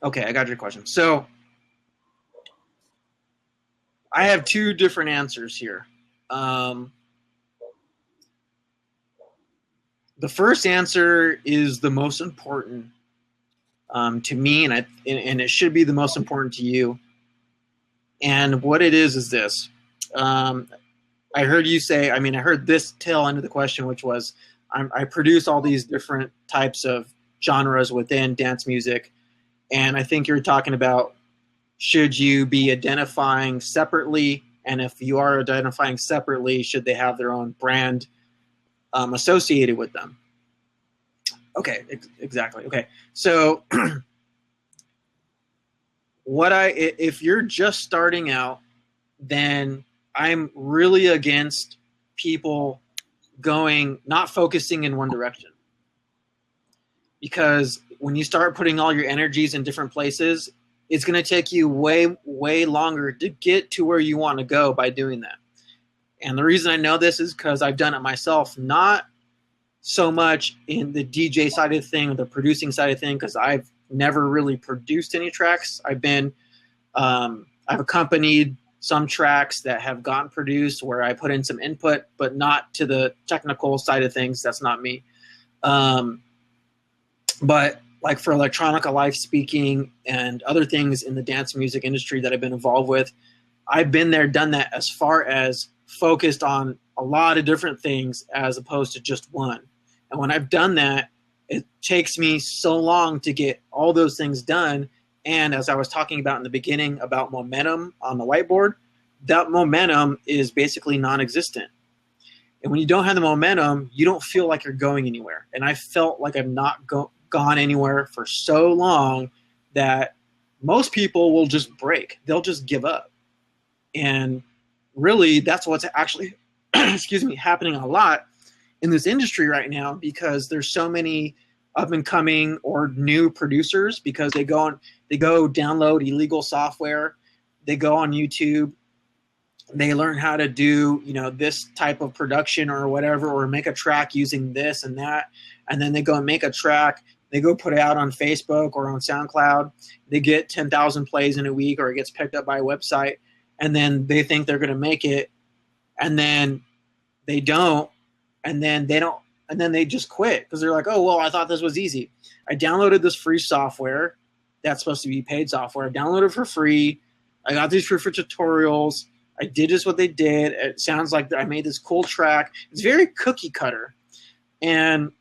Okay, I got your question. So I have 2 different answers here. The first answer is the most important to me, and it should be the most important to you. And what it is this. I heard you say, I heard this tail end of the question, which was, I produce all these different types of genres within dance music. And I think you're talking about, should you be identifying separately? And if you are identifying separately, should they have their own brand associated with them? Okay, exactly. Okay, so if you're just starting out, then I'm really against people not focusing in one direction. Because when you start putting all your energies in different places, it's going to take you way, way longer to get to where you want to go by doing that. And the reason I know this is because I've done it myself, not so much in the DJ side of the thing or the producing side of the thing, because I've never really produced any tracks. I've accompanied some tracks that have gotten produced where I put in some input, but not to the technical side of things. That's not me. But like for electronica live speaking and other things in the dance music industry that I've been involved with, I've been there, done that, as far as focused on a lot of different things as opposed to just one. And when I've done that, it takes me so long to get all those things done. And as I was talking about in the beginning about momentum on the whiteboard, that momentum is basically non-existent. And when you don't have the momentum, you don't feel like you're going anywhere. And I felt like I've not gone anywhere for so long that most people will just break. They'll just give up. And really, that's what's actually, happening a lot in this industry right now, because there's so many up and coming or new producers, because they go download illegal software, they go on YouTube, they learn how to do, this type of production or whatever, or make a track using this and that, and then they go and make a track, they go put it out on Facebook or on SoundCloud, they get 10,000 plays in a week, or it gets picked up by a website, and then they think they're going to make it, and then they don't, and then they just quit because they're like, oh, well, I thought this was easy. I downloaded this free software that's supposed to be paid software. I downloaded it for free. I got these free tutorials. I did just what they did. It sounds like I made this cool track. It's very cookie cutter. And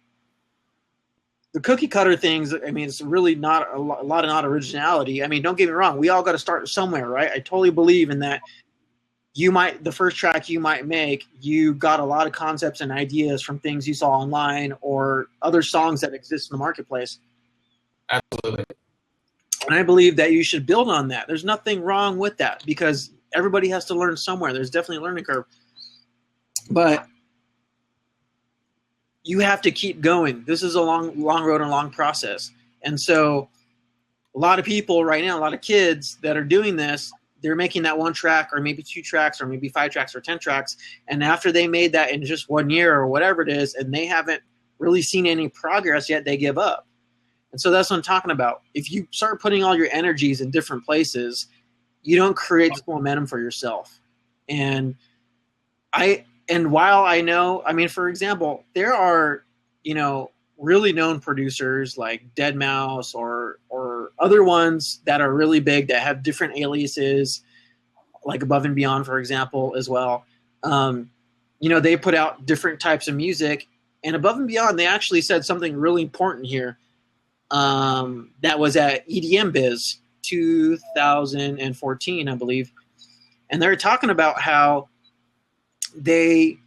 the cookie cutter things, I mean, it's really not a lot of not originality. I mean, don't get me wrong. We all got to start somewhere, right? I totally believe in that. The first track you might make, you got a lot of concepts and ideas from things you saw online or other songs that exist in the marketplace. Absolutely. And I believe that you should build on that. There's nothing wrong with that because everybody has to learn somewhere. There's definitely a learning curve. But you have to keep going. This is a long road and a long process. And so a lot of people right now, a lot of kids that are doing this, they're making that one track or maybe 2 tracks or maybe 5 tracks or 10 tracks. And after they made that in just 1 year or whatever it is, and they haven't really seen any progress yet, they give up. And so that's what I'm talking about. If you start putting all your energies in different places, you don't create this momentum for yourself. And while I know, I mean, for example, there are, really known producers like Deadmau5 or other ones that are really big that have different aliases, like Above and Beyond, for example, as well. They put out different types of music, and Above and Beyond, they actually said something really important here. That was at EDM Biz 2014, I believe. And they're talking about how they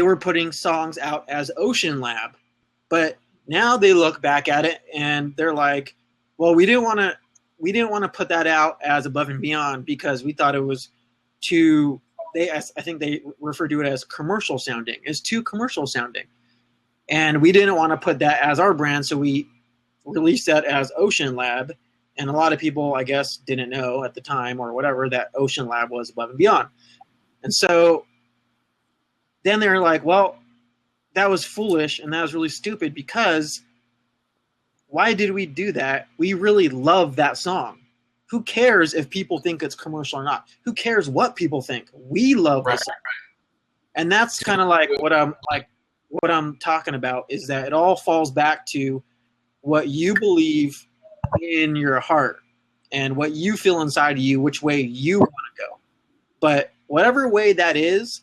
were putting songs out as Ocean Lab, but now they look back at it and they're like, well, we didn't want to put that out as Above and Beyond because we thought it was too, I think they refer to it as commercial sounding. It's too commercial sounding. And we didn't want to put that as our brand, so we released that as Ocean Lab. And a lot of people, I guess, didn't know at the time or whatever that Ocean Lab was Above and Beyond. And so then they're like, well, that was foolish and that was really stupid because why did we do that? We really love that song. Who cares if people think it's commercial or not? Who cares what people think? We love the song. And that's kind of like what I'm talking about is that it all falls back to what you believe in your heart and what you feel inside of you, which way you want to go. But whatever way that is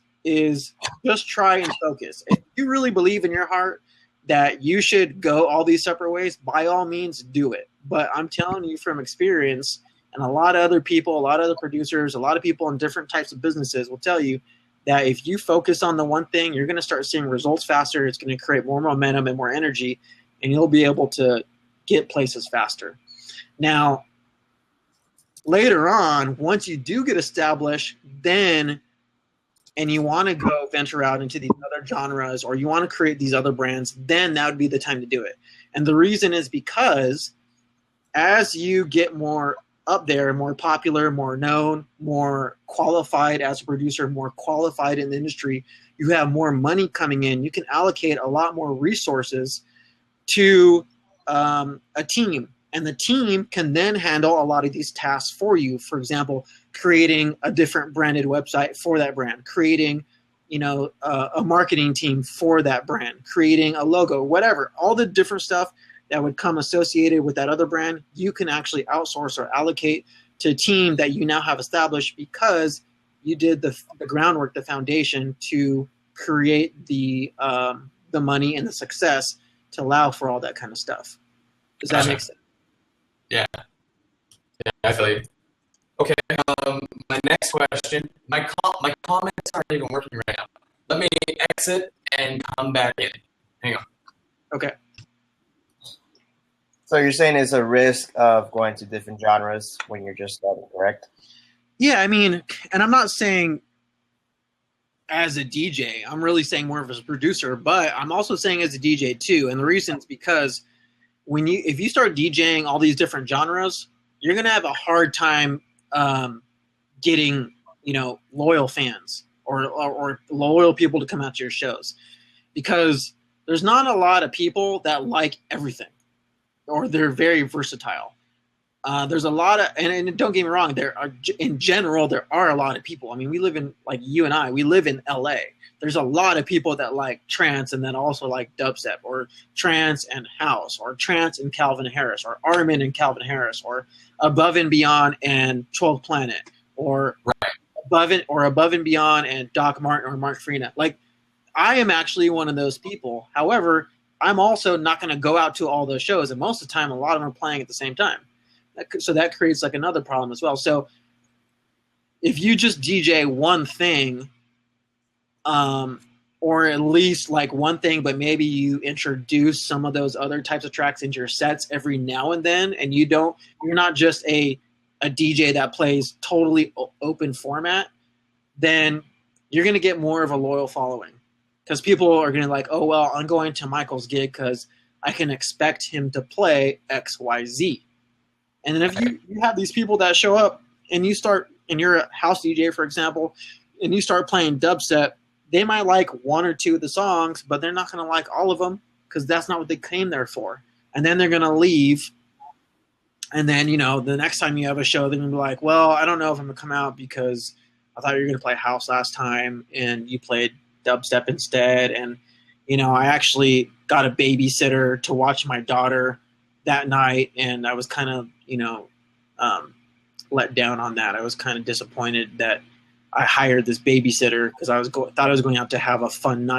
just try and focus. If you really believe in your heart that you should go all these separate ways, by all means do it. But I'm telling you from experience, and a lot of other people, a lot of other producers, a lot of people in different types of businesses will tell you that if you focus on the one thing, you're going to start seeing results faster. It's going to create more momentum and more energy, and you'll be able to get places faster. Now, later on, once you do get established, and you want to go venture out into these other genres or you want to create these other brands, then that would be the time to do it. And the reason is because as you get more up there, more popular, more known, more qualified as a producer, more qualified in the industry, you have more money coming in. You can allocate a lot more resources to a team. And the team can then handle a lot of these tasks for you. For example, creating a different branded website for that brand, creating, a marketing team for that brand, creating a logo, whatever. All the different stuff that would come associated with that other brand, you can actually outsource or allocate to a team that you now have established because you did the groundwork, the foundation to create the money and the success to allow for all that kind of stuff. Does that make sense? Yeah, I feel you. Okay, my next question. My comments aren't even working right now. Let me exit and come back in. Hang on. Okay. So you're saying it's a risk of going to different genres when you're just starting, correct? Yeah, I mean, and I'm not saying as a DJ. I'm really saying more of as a producer, but I'm also saying as a DJ too. And the reason is because if you start DJing all these different genres, you're going to have a hard time getting, loyal fans or loyal people to come out to your shows because there's not a lot of people that like everything or they're very versatile. There's a lot of, and don't get me wrong, in general, there are a lot of people. I mean, we live in, like you and I, we live in LA. There's a lot of people that like trance and then also like dubstep or trance and house or trance and Calvin Harris or Armin and Calvin Harris or Above and Beyond and 12 Planet or Above and Beyond and Doc Martin or Mark Farina. Like, I am actually one of those people. However, I'm also not going to go out to all those shows, and most of the time, a lot of them are playing at the same time. So that creates like another problem as well. So if you just DJ one thing, or at least like one thing, but maybe you introduce some of those other types of tracks into your sets every now and then, and you're not just a DJ that plays totally open format, then you're going to get more of a loyal following, because people are going to like, oh, well, I'm going to Michael's gig because I can expect him to play X, Y, Z. And then if you have these people that show up and you're a house DJ, for example, and you start playing dubstep, they might like one or two of the songs, but they're not going to like all of them because that's not what they came there for. And then they're going to leave. And then, the next time you have a show, they're going to be like, well, I don't know if I'm going to come out because I thought you were going to play house last time and you played dubstep instead. And, I actually got a babysitter to watch my daughter that night, and I was kind of, let down on that. I was kind of disappointed that I hired this babysitter because thought I was going out to have a fun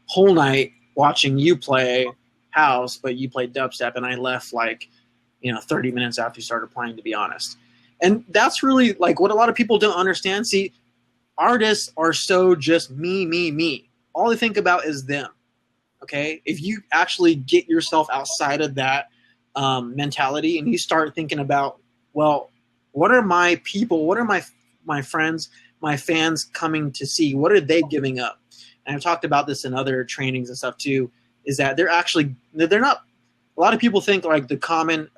whole night watching you play house, but you played dubstep, and I left 30 minutes after you started playing, to be honest. And that's really like what a lot of people don't understand. See, artists are so just me. All they think about is them. Okay? If you actually get yourself outside of that mentality and you start thinking about, well, what are my people, what are my friends, my fans coming to see? What are they giving up? And I've talked about this in other trainings and stuff too, is that they're not, a lot of people think like the common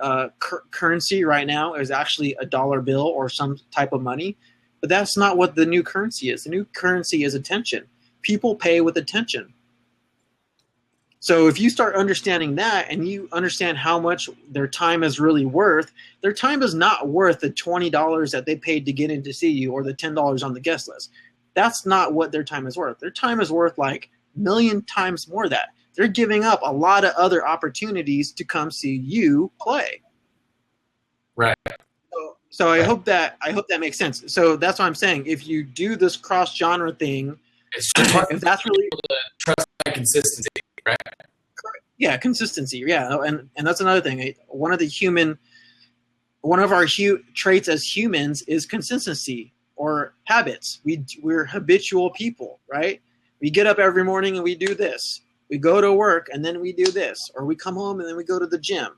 currency right now is actually a dollar bill or some type of money, but that's not what the new currency is. The new currency is attention. People pay with attention. So if you start understanding that and you understand how much their time is really worth, their time is not worth the $20 that they paid to get in to see you or the $10 on the guest list. That's not what their time is worth. Their time is worth like a million times more than that. They're giving up a lot of other opportunities to come see you play. Right. So I hope that makes sense. So that's what I'm saying. If you do this cross genre thing, if that's really trust and consistency, right? Yeah, consistency. Yeah, and that's another thing. One of our traits as humans is consistency or habits. We're habitual people, right? We get up every morning and we do this. We go to work and then we do this, or we come home and then we go to the gym.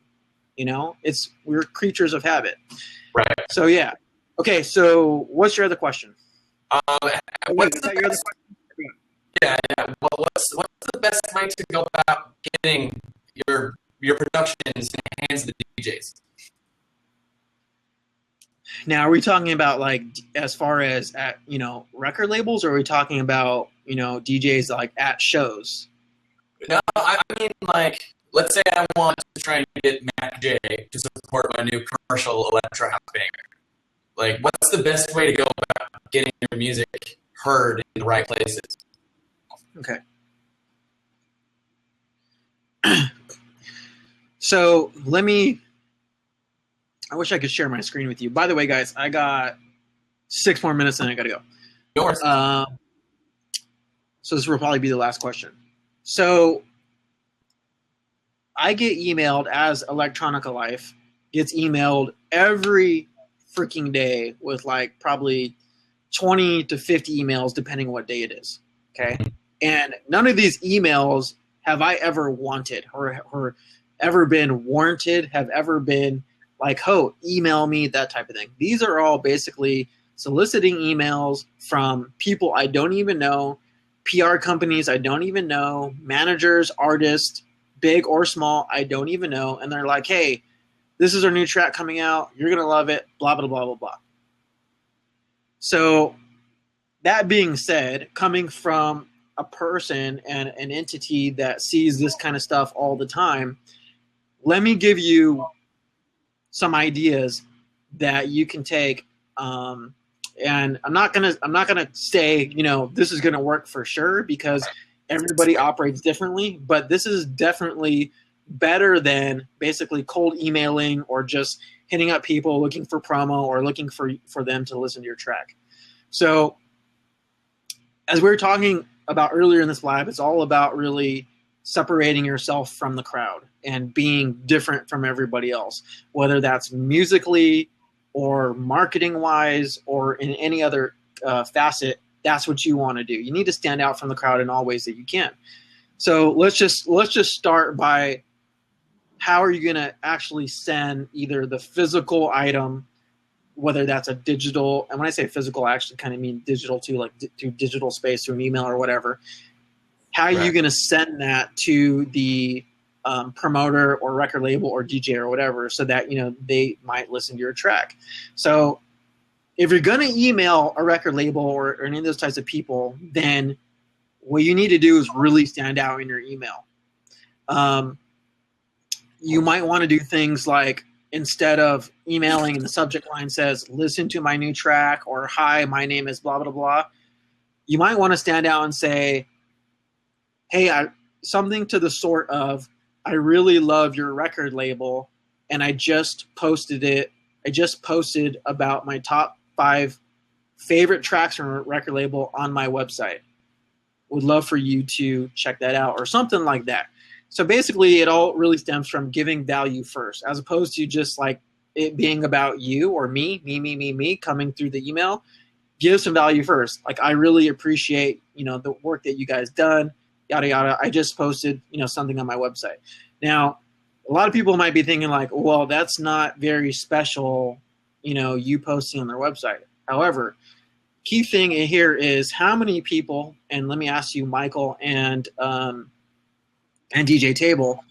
We're creatures of habit. Right. So yeah. Okay. So what's your other question? What's the best? Yeah. Well, what's the best way to go about getting your productions in the hands of the DJs? Now, are we talking about like as far as at record labels, or are we talking about DJs like at shows? No, I mean, like, let's say I want to try and get Mac J to support my new commercial electro house banger. Like, what's the best way to go about getting your music heard in the right places? Okay. So I wish I could share my screen with you. By the way, guys, I got 6 more minutes and I got to go. Yours. So this will probably be the last question. So I get emailed, as Electronica Life gets emailed every freaking day with like probably 20 to 50 emails, depending what day it is. Okay. And none of these emails have I ever wanted or ever been warranted, have ever been like, oh, email me, that type of thing. These are all basically soliciting emails from people I don't even know, PR companies I don't even know, managers, artists, big or small, I don't even know. And they're like, hey, this is our new track coming out. You're going to love it, blah, blah, blah, blah, blah. So that being said, coming from a person and an entity that sees this kind of stuff all the time, let me give you some ideas that you can take. And I'm not gonna say, this is gonna work for sure, because everybody operates differently, but this is definitely better than basically cold emailing or just hitting up people looking for promo or looking for them to listen to your track. So as we were talking about earlier in this live, it's all about really separating yourself from the crowd and being different from everybody else, whether that's musically or marketing wise or in any other facet. That's what you want to do. You need to stand out from the crowd in all ways that you can. So let's just start by, how are you going to actually send either the physical item, whether that's a digital, and when I say physical, I actually kind of mean digital too, like through digital space, through an email or whatever. How are you going to send that to the promoter or record label or DJ or whatever, so that, you know, they might listen to your track? So if you're going to email a record label or any of those types of people, then what you need to do is really stand out in your email. You might want to do things like, instead of emailing and the subject line says, listen to my new track, or hi, my name is blah, blah, blah, you might want to stand out and say, hey, something to the sort of, I really love your record label, and I just posted about my top 5 favorite tracks from a record label on my website. Would love for you to check that out, or something like that. So basically, it all really stems from giving value first, as opposed to just like it being about you or me coming through the email. Give some value first. Like, I really appreciate, you know, the work that you guys done, yada, yada. I just posted, you know, something on my website. Now, a lot of people might be thinking like, well, that's not very special, you know, you posting on their website. However, key thing here is how many people, and let me ask you, Michael and DJ Table,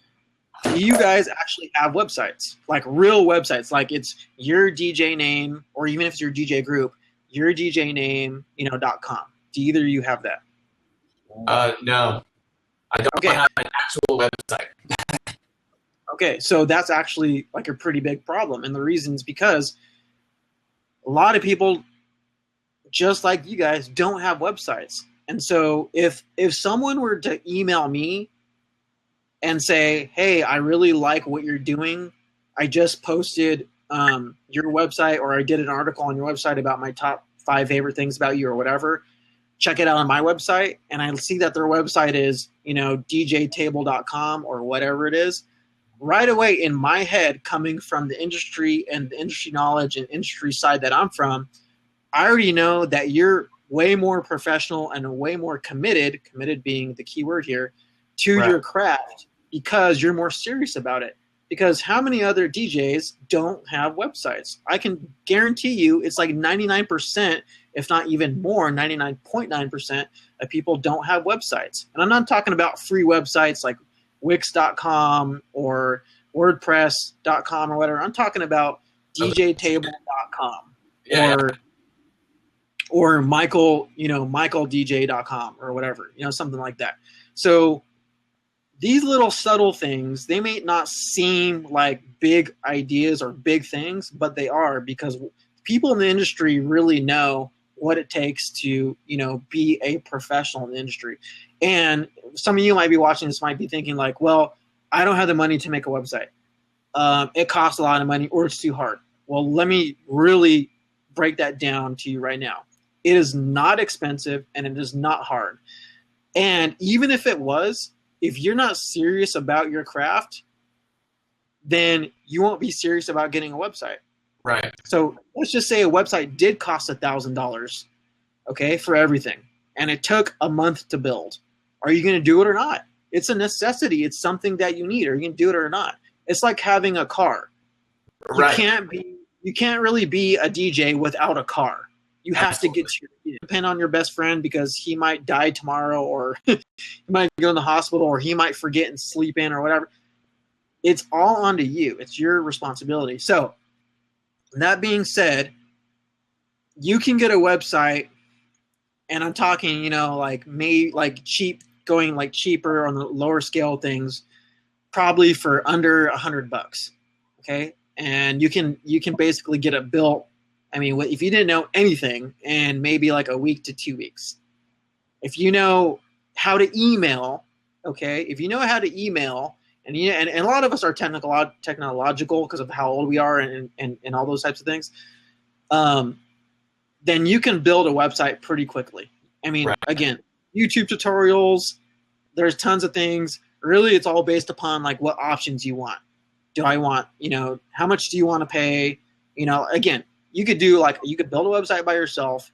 do you guys actually have websites, like real websites? Like, it's your DJ name, or even if it's your DJ group, your DJ name, you know, .com. Do either of you have that? No, I don't have an actual website. Okay, so that's actually like a pretty big problem, and the reason is because a lot of people, just like you guys, don't have websites. And so if someone were to email me and say, hey, I really like what you're doing, I just posted your website, or I did an article on your website about my top 5 favorite things about you or whatever, check it out on my website, and I see that their website is, you know, djtable.com or whatever it is, right away in my head, coming from the industry and the industry knowledge and industry side that I'm from, I already know that you're way more professional and way more committed being the key word here, to your craft, because you're more serious about it. Because how many other DJs don't have websites? I can guarantee you it's like 99%, if not even more, 99.9% of people don't have websites. And I'm not talking about free websites like Wix.com or WordPress.com or whatever. I'm talking about DJTable.com or MichaelDJ.com or whatever, you know, something like that. So these little subtle things, they may not seem like big ideas or big things, but they are, because people in the industry really know what it takes to, you know, be a professional in the industry. And some of you might be watching this, might be thinking like, well, I don't have the money to make a website. It costs a lot of money, or it's too hard. Well, let me really break that down to you right now. It is not expensive, and it is not hard. And even if it was, if you're not serious about your craft, then you won't be serious about getting a website. Right. So let's just say a website did cost $1,000, okay, for everything, and it took a month to build. Are you going to do it or not? It's a necessity. It's something that you need. Are you going to do it or not? It's like having a car. Right. You can't really be a DJ without a car. You have to get depend on your best friend, because he might die tomorrow, or he might go in the hospital, or he might forget and sleep in or whatever. It's all onto you. It's your responsibility. So that being said, you can get a website, and I'm talking, you know, like cheap, going like cheaper on the lower scale things, probably for under $100. Okay. And you can basically get it built. I mean, if you didn't know anything, in maybe like a week to 2 weeks. If you know how to email, okay, if you know how to email, and a lot of us are technological because of how old we are and all those types of things, then you can build a website pretty quickly. I mean, Again, YouTube tutorials, there's tons of things. Really, it's all based upon like what options you want. Do I want, how much do you want to pay? Again, you could build a website by yourself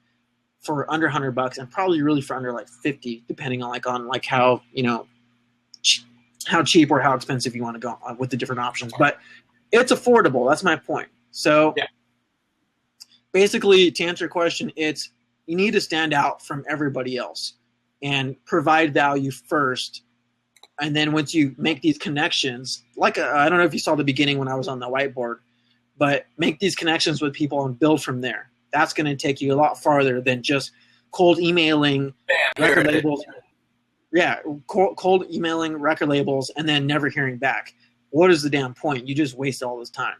for under $100 and probably really for under like 50, depending on how, how cheap or how expensive you want to go with the different options. But it's affordable. That's my point. So basically, to answer your question, it's you need to stand out from everybody else and provide value first. And then once you make these connections, I don't know if you saw the beginning when I was on the whiteboard, but make these connections with people and build from there. That's going to take you a lot farther than just cold emailing record labels. Yeah, cold emailing record labels and then never hearing back. What is the damn point? You just wasted all this time.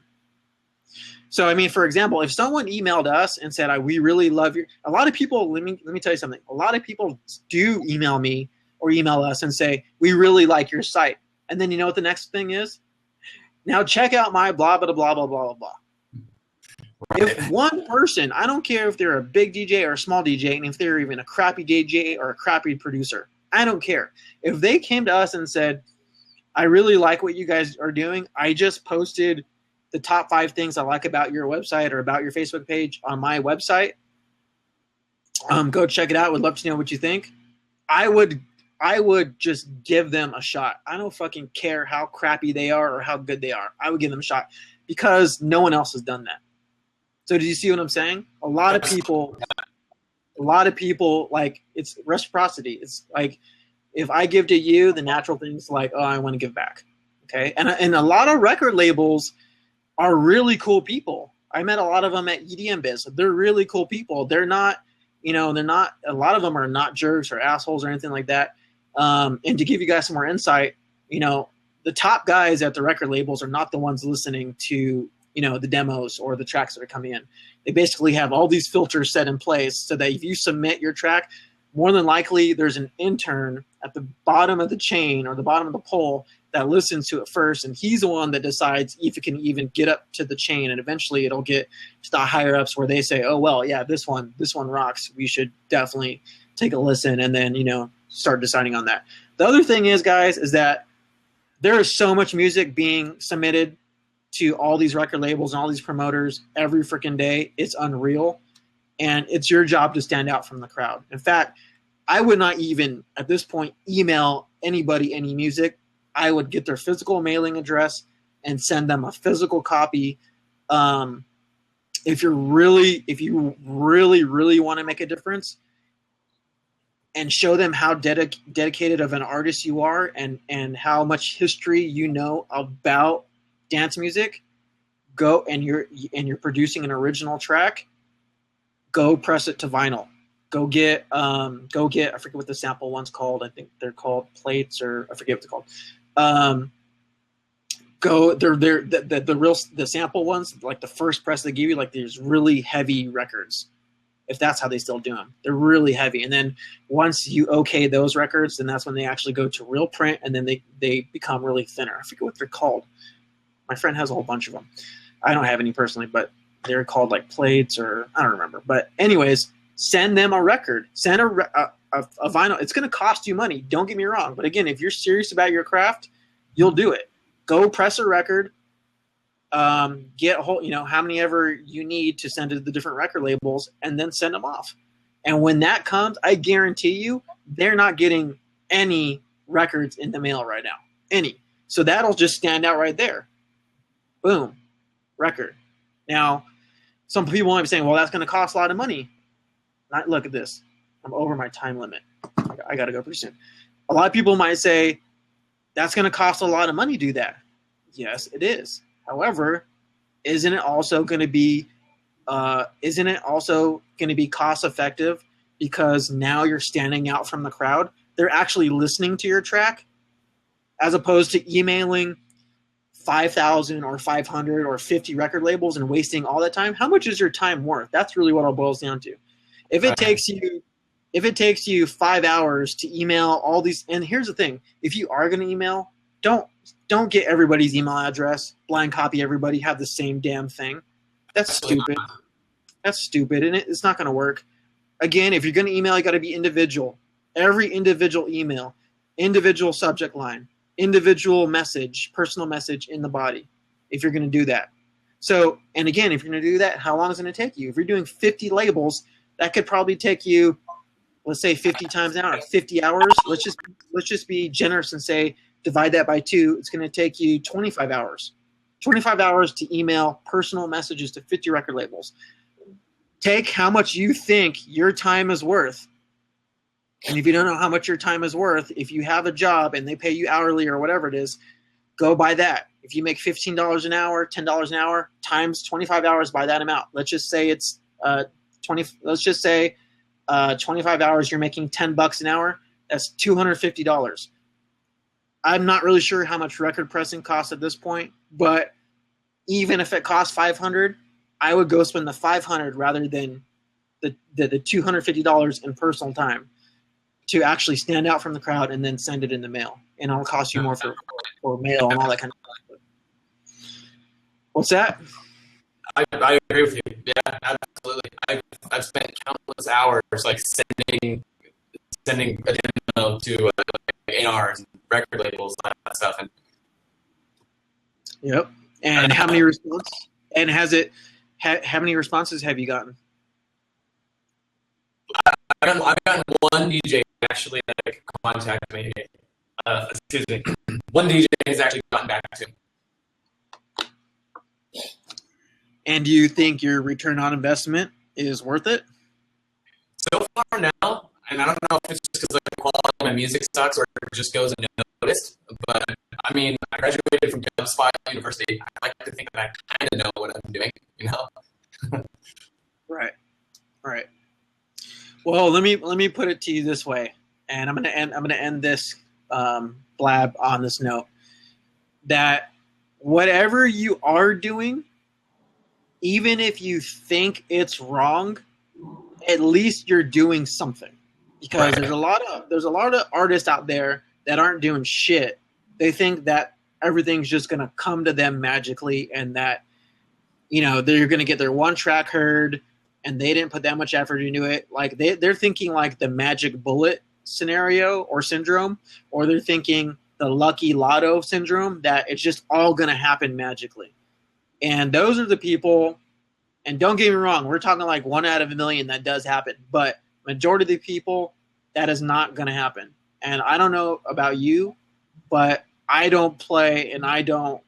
So, I mean, for example, if someone emailed us and said, we really love you. A lot of people, let me tell you something. A lot of people do email me or email us and say, we really like your site. And then you know what the next thing is? Now check out my blah, blah, blah, blah, blah, blah. If one person, I don't care if they're a big DJ or a small DJ, and if they're even a crappy DJ or a crappy producer, I don't care. If they came to us and said, I really like what you guys are doing. I just posted the top 5 things I like about your website or about your Facebook page on my website. Go check it out. Would love to know what you think. I would just give them a shot. I don't fucking care how crappy they are or how good they are. I would give them a shot because no one else has done that. So do you see what I'm saying? A lot of people, like, it's reciprocity. It's like, if I give to you, the natural thing's like, I want to give back. Okay. And a lot of record labels are really cool people. I met a lot of them at EDM Biz. They're really cool people. They're not, a lot of them are not jerks or assholes or anything like that. And to give you guys some more insight, the top guys at the record labels are not the ones listening to, the demos or the tracks that are coming in. They basically have all these filters set in place so that if you submit your track, more than likely there's an intern at the bottom of the chain or the bottom of the pole that listens to it first, and he's the one that decides if it can even get up to the chain, and eventually it'll get to the higher ups where they say, oh, well, yeah, this one rocks. We should definitely take a listen and then, start deciding on that. The other thing is, guys, is that there is so much music being submitted to all these record labels and all these promoters every freaking day. It's unreal. And it's your job to stand out from the crowd. In fact, I would not even, at this point, email anybody any music. I would get their physical mailing address and send them a physical copy. If you really want to make a difference and show them how dedicated of an artist you are and how much history you know about dance music, go and you're producing an original track, go press it to vinyl. Go get I forget what the sample one's called. I think they're called plates, or I forget what they're called. The sample ones, like the first press they give you, like these really heavy records. If that's how they still do them, they're really heavy. And then once you okay those records, then that's when they actually go to real print, and then they become really thinner. I forget what they're called. My friend has a whole bunch of them. I don't have any personally, but they're called like plates, or I don't remember. But anyways, send them a record. Send a vinyl. It's going to cost you money. Don't get me wrong. But again, if you're serious about your craft, you'll do it. Go press a record. Get a whole, how many ever you need to send to the different record labels, and then send them off. And when that comes, I guarantee you, they're not getting any records in the mail right now. Any. So that'll just stand out right there. Boom. Record. Now, some people might be saying, well, that's going to cost a lot of money. Look at this. I'm over my time limit. I got to go pretty soon. A lot of people might say, that's going to cost a lot of money to do that. Yes, it is. However, isn't it also going to be cost effective because now you're standing out from the crowd? They're actually listening to your track as opposed to emailing 5,000 or 500 or 50 record labels and wasting all that time. How much is your time worth? That's really what it boils down to. If it takes you 5 hours to email all these, and here's the thing, if you are going to email, don't get everybody's email address, blind copy everybody, have the same damn thing. That's stupid. That's stupid, and it's not going to work. Again, if you're going to email, you got to be individual. Every individual email, individual subject line, individual message, personal message in the body if you're going to do that. So, and again, if you're going to do that, how long is it going to take you? If you're doing 50 labels, that could probably take you, let's say 50 times an hour, 50 hours. Let's just be generous and say divide that by 2. It's going to take you 25 hours. 25 hours to email personal messages to 50 record labels. Take how much you think your time is worth. And if you don't know how much your time is worth, if you have a job and they pay you hourly or whatever it is, go by that. If you make $15 an hour, $10 an hour, times 25 hours by that amount. Let's just say it's 25 hours, you're making $10 an hour. That's $250. I'm not really sure how much record pressing costs at this point, but even if it costs $500, I would go spend the $500 rather than the $250 in personal time to actually stand out from the crowd and then send it in the mail. And it'll cost you more for mail and all that kind of stuff. What's that? I agree with you. Yeah, absolutely. I've spent countless hours like sending a demo to A&Rs and record labels and that stuff. And yep. And how many responses? And how many responses have you gotten? I've gotten one DJ actually that contacted me. Excuse me. One DJ has actually gotten back to me. And do you think your return on investment is worth it? So far now, and I don't know if it's just because the quality of my music sucks or it just goes unnoticed, but I mean, I graduated from Dubspot University. I like to think that I kind of know what I'm doing, you know? Right. Well, let me put it to you this way, and I'm gonna end this blab on this note that whatever you are doing, even if you think it's wrong, at least you're doing something. Because there's a lot of artists out there that aren't doing shit. They think that everything's just gonna come to them magically, and that they're gonna get their one track heard, and they didn't put that much effort into it. Like they're thinking like the magic bullet scenario or syndrome, or they're thinking the lucky lotto syndrome, that it's just all gonna happen magically. And those are the people, and don't get me wrong, we're talking like 1 out of a million that does happen, but majority of the people, that is not going to happen. And I don't know about you, but I don't play and I don't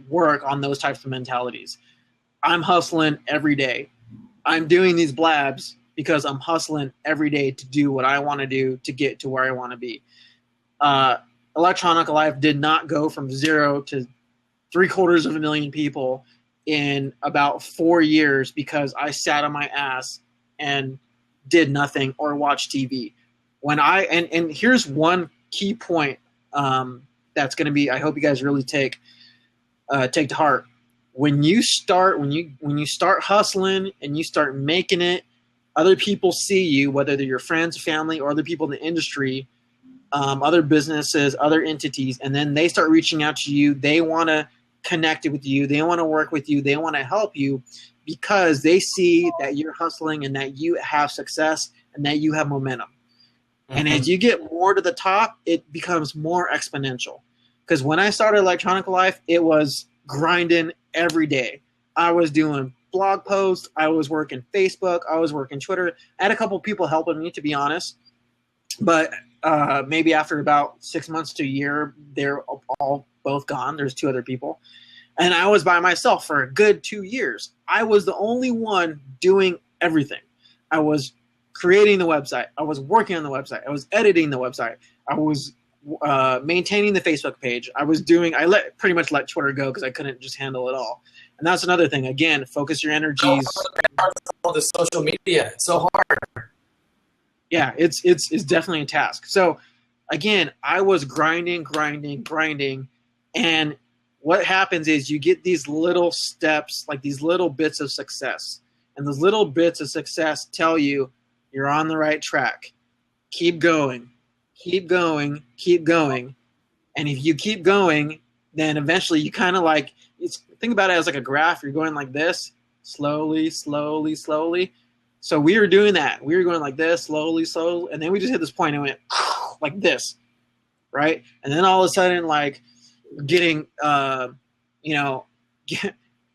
work on those types of mentalities. I'm hustling every day. I'm doing these blabs because I'm hustling every day to do what I want to do to get to where I want to be. Electronic Life did not go from 0 to 750,000 people in about 4 years because I sat on my ass and did nothing or watched TV. And here's one key point that's going to be, I hope you guys really take to heart. When you start hustling and you start making it, other people see you, whether they're your friends, family, or other people in the industry, other businesses, other entities, and then they start reaching out to you. They want to connect with you. They want to work with you. They want to help you because they see that you're hustling and that you have success and that you have momentum. Mm-hmm. And as you get more to the top, it becomes more exponential. Because when I started Electronic Life, it was grinding every day. I was doing blog posts. I was working Facebook. I was working Twitter. I had a couple people helping me, to be honest. But maybe after about 6 months to a year, they're all both gone. There's 2 other people. And I was by myself for a good 2 years. I was the only one doing everything. I was creating the website. I was working on the website. I was editing the website. I was maintaining the Facebook page. I pretty much let Twitter go because I couldn't just handle it all. And that's another thing. Again, focus your energies. All the social media. It's so hard. Yeah, it's definitely a task. So again, I was grinding. And what happens is you get these little steps, like these little bits of success. And those little bits of success tell you you're on the right track. Keep going. And if you keep going, then eventually you kind of like, think about it as like a graph. You're going like this, slowly. So we were doing that. We were going like this, slowly. And then we just hit this point and went like this. right? And then all of a sudden, like getting, you know,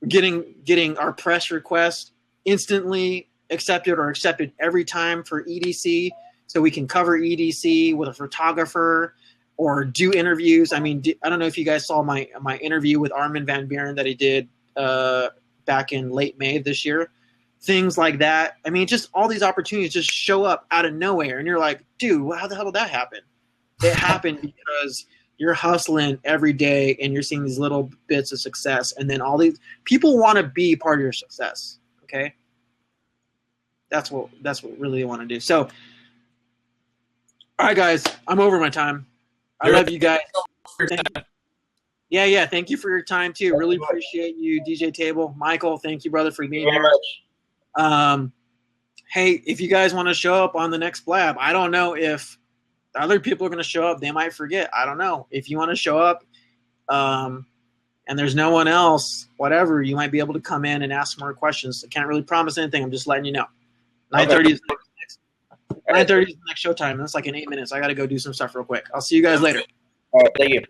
getting our press request instantly accepted or accepted every time for EDC, so we can cover EDC with a photographer or do interviews. I mean, I don't know if you guys saw my interview with Armin van Buuren that he did back in late May this year. Things like that. I mean, just all these opportunities just show up out of nowhere, and you're like, dude, how the hell did that happen? It happened because you're hustling every day and you're seeing these little bits of success, and then all these people want to be part of your success. Okay, that's what really I want to do. So, all right, guys, I'm over my time. I love you guys. Yeah. Thank you for your time too. Really appreciate you, DJ Table. Michael, thank you, brother, for being here. Hey, if you guys want to show up on the next Blab, I don't know if other people are going to show up. They might forget. I don't know. If you want to show up and there's no one else, whatever, you might be able to come in and ask more questions. I can't really promise anything. I'm just letting you know. 9:30 is the next showtime. That's like in 8 minutes. I got to go do some stuff real quick. I'll see you guys later. All right. Thank you.